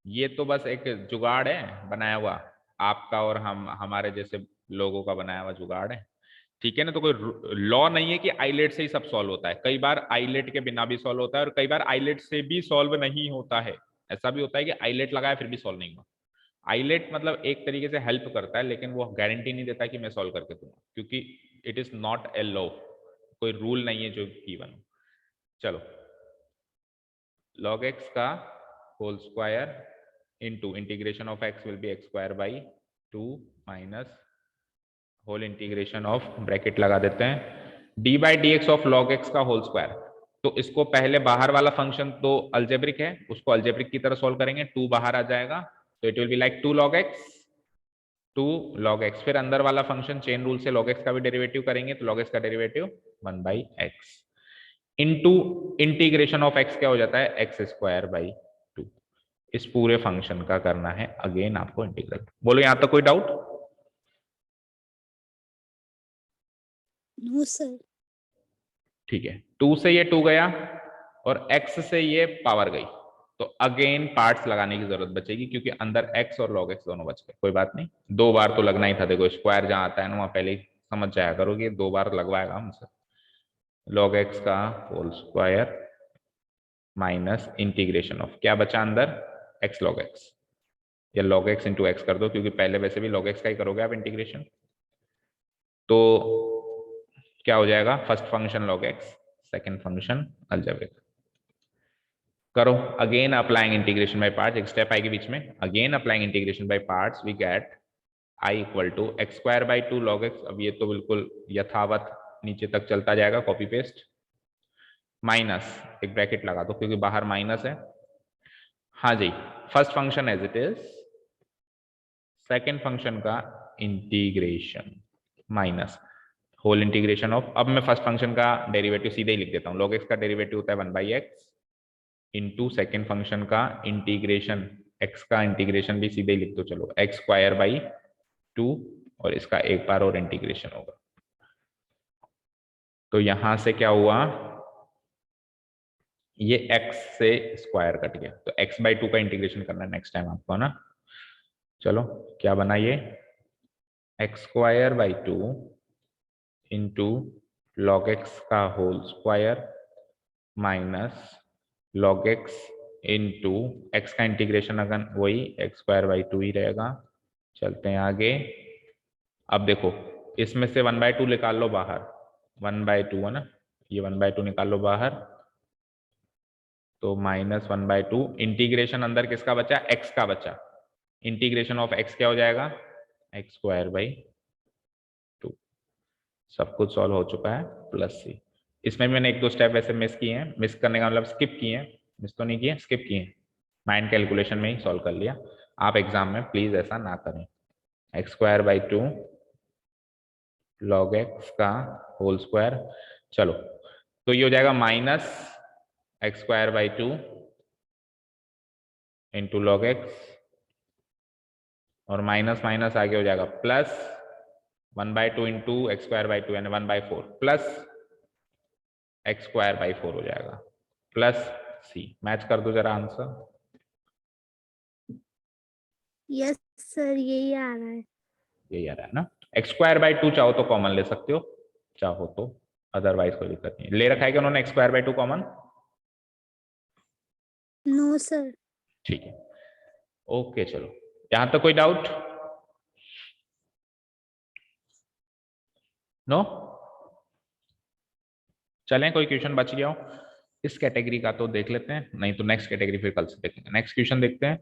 ये तो बस एक जुगाड़ है बनाया हुआ, आपका और हमारे जैसे लोगों का बनाया हुआ जुगाड़ है। ठीक है ना, तो कोई लॉ नहीं है कि आइलेट से ही सब सॉल्व होता है। कई बार आइलेट के बिना भी सॉल्व होता है और कई बार आइलेट से भी सॉल्व नहीं होता है। ऐसा भी होता है कि आइलेट लगाया फिर भी सॉल्व नहीं हुआ। आइलेट मतलब एक तरीके से हेल्प करता है, लेकिन वो गारंटी नहीं देता कि मैं सॉल्व करके दूंगा, क्योंकि it is not a law, कोई रूल नहीं है जो गिवन। चलो, log x का whole square into integration of x will be x square by 2 minus whole integration of, bracket लगा देते हैं, d by d x of log x का होल स्क्वायर। तो इसको पहले बाहर वाला फंक्शन तो अल्जेब्रिक है, उसको अल्जेब्रिक की तरह सॉल्व करेंगे, 2 बाहर आ जाएगा तो it will be like 2 log x, 2 log x। फिर अंदर वाला फंक्शन चेन रूल से log x का भी डेरिवेटिव करेंगे तो log x का derivative 1 by x into integration of x क्या हो जाता है, x स्क्वायर बाई 2। इस पूरे फंक्शन का करना है अगेन आपको इंटीग्रेट। बोलो यहां तक कोई डाउट? No sir. ठीक है, 2 से ये 2 गया और x से ये पावर गई, तो अगेन पार्ट्स लगाने की जरूरत बचेगी क्योंकि अंदर x और log x दोनों बच गए। कोई बात नहीं, 2 बार तो लगना ही था। देखो स्क्वायर जहां आता है ना वहां पहले ही समझ जाया करोगे, 2 बार लगवाएगा हमसे। log x का whole square minus integration of, क्या बचा अंदर, x log x, या log x इंटू एक्स कर दो क्योंकि पहले वैसे भी log x का ही करोगे आप इंटीग्रेशन। तो क्या हो जाएगा, first function log x, second function algebraic. करो again applying integration by parts, एक स्टेप आएगी बीच में, again applying integration by parts we get i equal to x square by 2 log x। अब ये तो बिल्कुल यथावत नीचे तक चलता जाएगा, कॉपी पेस्ट, माइनस एक ब्रैकेट लगा दो क्योंकि बाहर माइनस है। हाँ जी, first function as it is, second function का integration minus whole integration of. अब मैं फर्स्ट फंक्शन का डेरिवेटिव सीधे ही लिख देता हूँ, log x का डेरिवेटिव होता है 1 by x into second function का इंटीग्रेशन, x का इंटीग्रेशन भी सीधे ही लिख दो, चलो एक्स स्क्वायर बाई 2, और इसका एक बार और इंटीग्रेशन होगा। तो यहां से क्या हुआ, ये x से स्क्वायर कट गया, तो x बाई 2 का इंटीग्रेशन करना है नेक्स्ट टाइम आपको ना। चलो क्या बना ये, x square by 2 into log x का whole square minus log x into x का इंटीग्रेशन अगर वही एक्स स्क्वायर बाई 2 ही रहेगा। चलते हैं आगे। अब देखो इसमें से 1 बाई 2 निकाल लो बाहर, 1 बाई 2 है ना, ये 1 बाई 2 निकाल लो बाहर, तो -1/2 इंटीग्रेशन अंदर किसका बचा, x का बचा, इंटीग्रेशन ऑफ x क्या हो जाएगा, x²/2। सब कुछ सॉल्व हो चुका है, +c। इसमें भी मैंने 1-2 स्टेप ऐसे मिस किए हैं, मिस करने का मतलब स्किप किए हैं, मिस तो नहीं किए, स्किप किए हैं, माइंड कैलकुलेशन में ही सॉल्व कर लिया। आप एग्जाम में प्लीज ऐसा ना करें। x²/2 log x का होल स्क्वायर, चलो तो ये हो जाएगा -x²/2 इंटू log x, और माइनस माइनस आगे हो जाएगा +1/2 इंटू x²/2 यानी 1/4 प्लस x²/4 हो जाएगा +c। मैच कर दो जरा आंसर। यस सर, यही आ रहा है। यही आ रहा है ना। x²/2 चाहो तो कॉमन ले सकते हो, चाहो तो, अदरवाइज कोई दिक्कत नहीं। ले रखा है कि उन्होंने x²/2 कॉमन? No sir. ठीक है, ओके चलो, यहां तक कोई डाउट? नो? चलें, कोई क्वेश्चन बच गया हो इस कैटेगरी का तो देख लेते हैं, नहीं तो नेक्स्ट कैटेगरी फिर कल से देखेंगे। नेक्स्ट क्वेश्चन देखते हैं।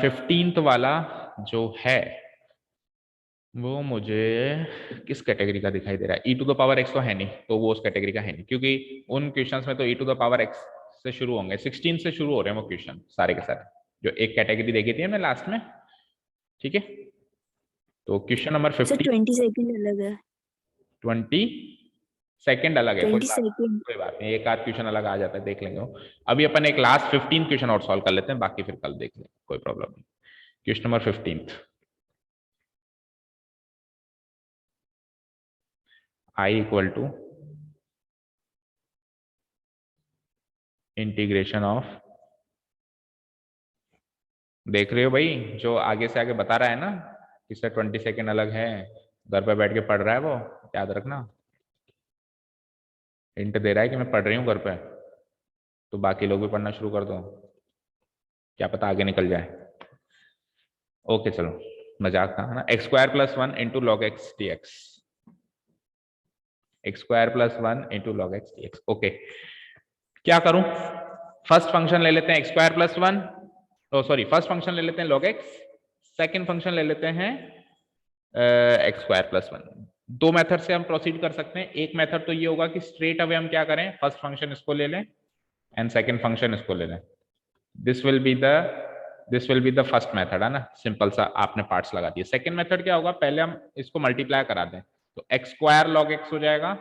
15th वाला जो है वो मुझे किस कैटेगरी का दिखाई दे रहा है, e⁻x तो है नहीं, तो वो उस कैटेगरी का है नहीं, क्योंकि उन क्वेश्चंस में तो e⁻x से शुरू होंगे, 16 से शुरू हो रहे हैं वो क्वेश्चन सारे के सारे, जो एक कैटेगरी देखी थी हमने लास्ट में। ठीक है, तो क्वेश्चन नंबर सर 50। 20 सेकंड अलग है। 20 अलग है, 20 सेकंड। कोई बात नहीं, एक आध क्वेश्चन अलग आ जाता है, देख लेंगे वो। अभी अपन एक लास्ट 15 क्वेश्चन और सॉल्व कर लेते हैं, बाकी फिर कल देख लेंगे, कोई प्रॉब्लम नहीं। Question number 15, I equal to integration of, देख रहे हो भाई जो आगे से आगे बता रहा है ना, इससे 20 सेकंड अलग है, घर पे बैठ के पढ़ रहा है वो, याद रखना। हिंट दे रहा है कि मैं पढ़ रही हूँ घर पे, तो बाकी लोग भी पढ़ना शुरू कर दो, क्या पता आगे निकल जाए। ओके चलो, मजाक था ना। x²+1 into log x dx, x²+1 into log x dx। Okay, क्या करूं, फर्स्ट फंक्शन ले लेते हैं x²+1, सॉरी फर्स्ट फंक्शन ले लेते हैं log x, सेकेंड फंक्शन ले लेते हैं x²+1। दो मेथड से हम प्रोसीड कर सकते हैं। एक मेथड तो ये होगा कि स्ट्रेट अवे हम क्या करें, फर्स्ट फंक्शन इसको ले लें एंड सेकेंड फंक्शन इसको ले लें। This will be the first method, है ना, सिंपल सा आपने पार्ट्स लगा दिए। सेकेंड मेथड क्या होगा, पहले हम इसको मल्टीप्लाई करा दें, तो x² log x हो जाएगा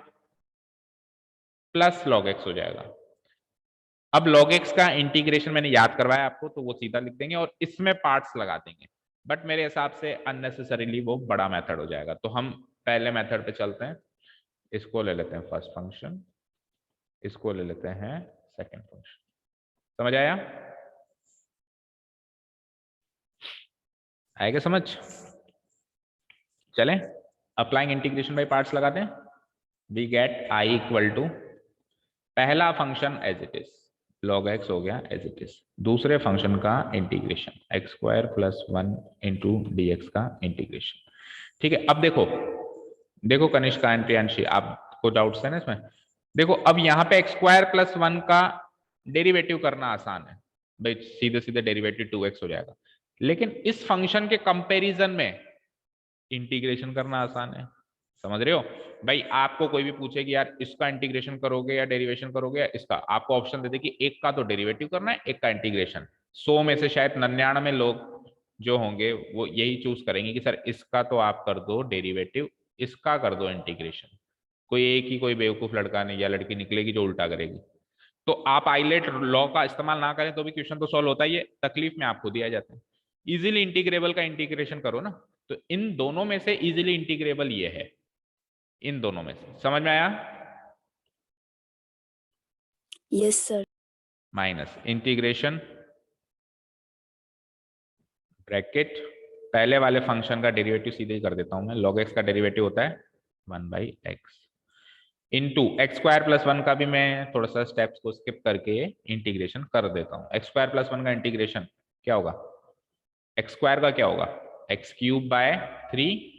प्लस log x हो जाएगा। अब log x का इंटीग्रेशन मैंने याद करवाया आपको, तो वो सीधा लिख देंगे और इसमें पार्ट्स लगा देंगे, बट मेरे हिसाब से अननेसेसरीली वो बड़ा मेथड हो जाएगा, तो हम पहले मेथड पे चलते हैं। इसको ले लेते हैं फर्स्ट फंक्शन, इसको ले लेते हैं सेकेंड फंक्शन। समझ आया? आएगा समझ? चलें, अप्लाइंग इंटीग्रेशन बाय पार्ट्स लगाते हैं। We get I equal to पहला function as it is, log x हो गया एज इट इज, दूसरे फंक्शन का इंटीग्रेशन x²+1 इंटू dx का इंटीग्रेशन। ठीक है, अब देखो कनिष्का एंड प्रियांशी, आपको डाउट्स है ना इसमें? देखो अब यहाँ पे x²+1 का डेरिवेटिव करना आसान है भाई, सीधे सीधे डेरिवेटिव 2x हो जाएगा, लेकिन इस फंक्शन के कंपैरिजन में इंटीग्रेशन करना आसान है। समझ रहे हो भाई? आपको कोई भी पूछे कि यार इसका इंटीग्रेशन करोगे या डेरिवेशन करोगे या इसका, आपको ऑप्शन दे दे कि एक का तो डेरिवेटिव करना है, एक का इंटीग्रेशन। 100 में से शायद 99 लोग जो होंगे वो यही चूज करेंगे कि सर इसका तो आप कर दो डेरिवेटिव, इसका कर दो इंटीग्रेशन। कोई एक ही कोई बेवकूफ लड़का नहीं या लड़की निकलेगी जो उल्टा करेगी। तो आप आइलेट लॉ का इस्तेमाल ना करें तो भी क्वेश्चन तो सॉल्व होता ही है, तकलीफ में आप खुद ही आ जाते हैं। इजीली इंटीग्रेबल का इंटीग्रेशन करो ना, तो इन दोनों में से इजीली इंटीग्रेबल ये है, इन दोनों में से। समझ में आया? Yes sir. Minus integration bracket, पहले वाले फंक्शन का डेरिवेटिव सीधे ही कर देता हूं मैं, log x का डेरिवेटिव होता है 1/x इंटू x²+1 का भी मैं थोड़ा सा स्टेप्स को स्किप करके इंटीग्रेशन कर देता हूं। x²+1 का इंटीग्रेशन क्या होगा, x² का क्या होगा, x³/3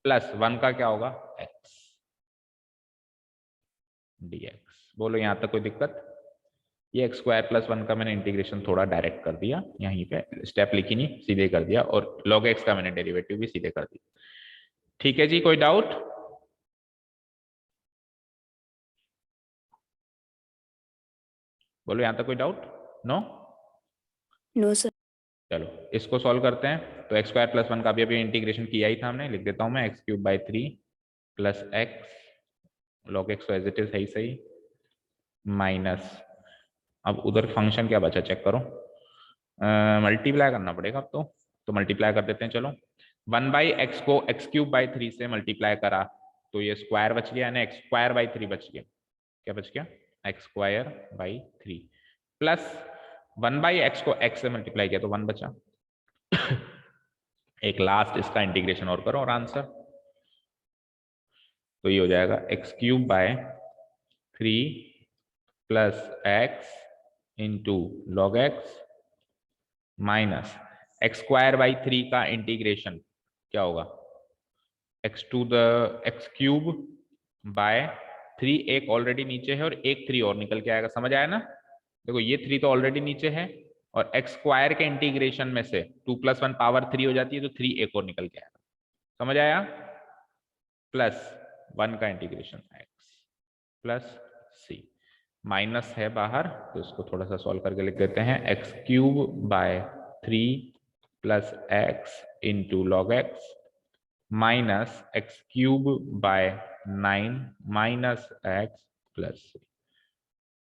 प्लस 1 का क्या होगा, x dx। बोलो यहां तक कोई दिक्कत? ये एक्स स्क्वायर प्लस 1 का मैंने इंटीग्रेशन थोड़ा डायरेक्ट कर दिया, यहीं पे स्टेप लिखी नहीं, सीधे कर दिया, और log x का मैंने डेरिवेटिव भी सीधे कर दिया। ठीक है जी, कोई डाउट? बोलो, यहां तक कोई डाउट? नो? No sir. चलो इसको सॉल्व करते हैं। तो एक्स स्क्वायर प्लस 1 का भी अभी इंटीग्रेशन किया ही था हमने, लिख देता हूं मैं, x cube by 3 plus x log x as it is है ही सही, माइनस, अब उधर फंक्शन क्या बचा चेक करो, मल्टीप्लाई करना पड़ेगा अब तो मल्टीप्लाई कर देते हैं। चलो 1 बाई एक्स को एक्स क्यूब बाई 3 से मल्टीप्लाई करा तो ये स्क्वायर बच गया, यानी एक्स स्क्वायर बाई 3 बच गया। क्या बच गया? X square by 3 plus 1 by x को एक्स से मल्टीप्लाई किया तो 1 बचा। एक लास्ट इसका इंटीग्रेशन और करो और आंसर, तो ये हो जाएगा x cube by 3 plus x into log x minus x square by 3 का इंटीग्रेशन क्या होगा, x to the x cube by 3, एक ऑलरेडी नीचे है और एक 3 और निकल के आएगा, समझ आया ना? देखो ये 3 तो ऑलरेडी नीचे है और एक्स स्क्वायर के इंटीग्रेशन में से 2 + 1 पावर 3 हो जाती है, तो 3 एक और निकल के आएगा, समझ आया? प्लस 1 का इंटीग्रेशन एक्स प्लस सी, माइनस है बाहर तो इसको थोड़ा सा सॉल्व करके लिख देते हैं, x cube by 3 plus x into log x minus x cube by 9 minus x plus c.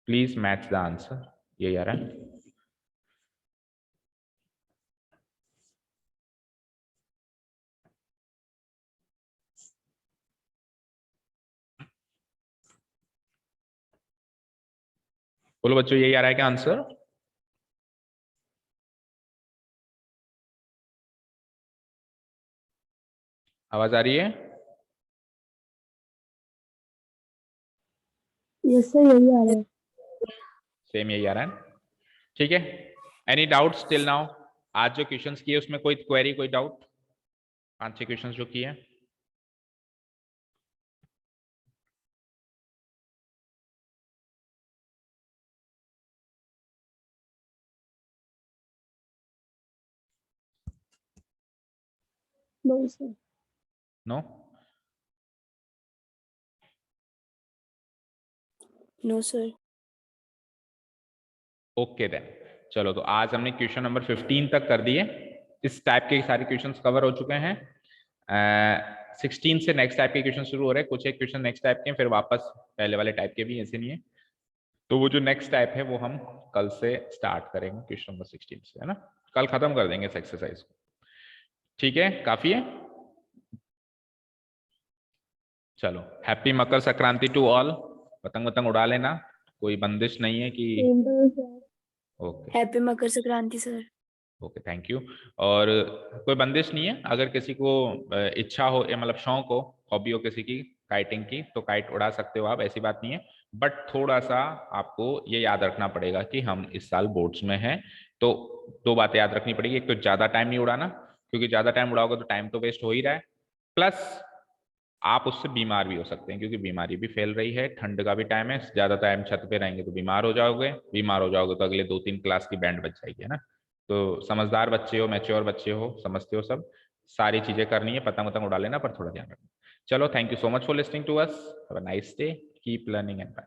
Please match the answer, ये आ रहा है। बोलो बच्चों, यही आ रहा है क्या आंसर? आवाज आ रही है? यस सर, यही आ रहा है। सेम यही आ रहा है, ठीक है। Any doubts till now? आज जो क्वेश्चंस किए उसमें कोई क्वेरी, कोई डाउट? 5-6 क्वेश्चंस जो किए, no sir. No? No sir. Okay then, चलो तो आज हमने क्वेश्चन नंबर 15 तक कर दिए। इस टाइप के सारे क्वेश्चंस कवर हो चुके हैं। 16 से नेक्स्ट टाइप के क्वेश्चन शुरू हो रहे हैं, कुछ एक क्वेश्चन नेक्स्ट टाइप के, फिर वापस पहले वाले टाइप के भी, ऐसे नहीं है। तो वो जो नेक्स्ट टाइप है वो हम कल से स्टार्ट करेंगे, क्वेश्चन नंबर 16 से, है ना? कल खत्म कर देंगे इस एक्सरसाइज को, ठीक है? काफी है। चलो, happy Makar Sankranti to all. पतंग वतंग उड़ा लेना, कोई बंदिश नहीं है कि। Same to you sir. Okay happy Makar Sankranti sir. Okay, thank you. और कोई बंदिश नहीं है, अगर किसी को इच्छा हो या मतलब शौक हो, हॉबी हो किसी की काइटिंग की, तो काइट उड़ा सकते हो आप, ऐसी बात नहीं है। बट थोड़ा सा आपको ये याद रखना पड़ेगा कि हम इस साल बोर्ड्स में हैं, तो 2 बातें याद रखनी पड़ेगी। एक तो ज्यादा टाइम नहीं उड़ाना, क्योंकि ज्यादा टाइम उड़ाओगे तो टाइम तो वेस्ट हो ही रहा है, प्लस आप उससे बीमार भी हो सकते हैं, क्योंकि बीमारी भी फैल रही है, ठंड का भी टाइम है, ज्यादा टाइम छत पे रहेंगे तो बीमार हो जाओगे, बीमार हो जाओगे तो अगले 2-3 क्लास की बैंड बच जाएगी, है ना? तो समझदार बच्चे हो, मैच्योर बच्चे हो, समझते हो सब, सारी चीजें करनी है, पतंग वतंग उड़ा लेना, पर थोड़ा ध्यान रखना। चलो, thank you so much for listening to us, have a nice day, keep learning and bye.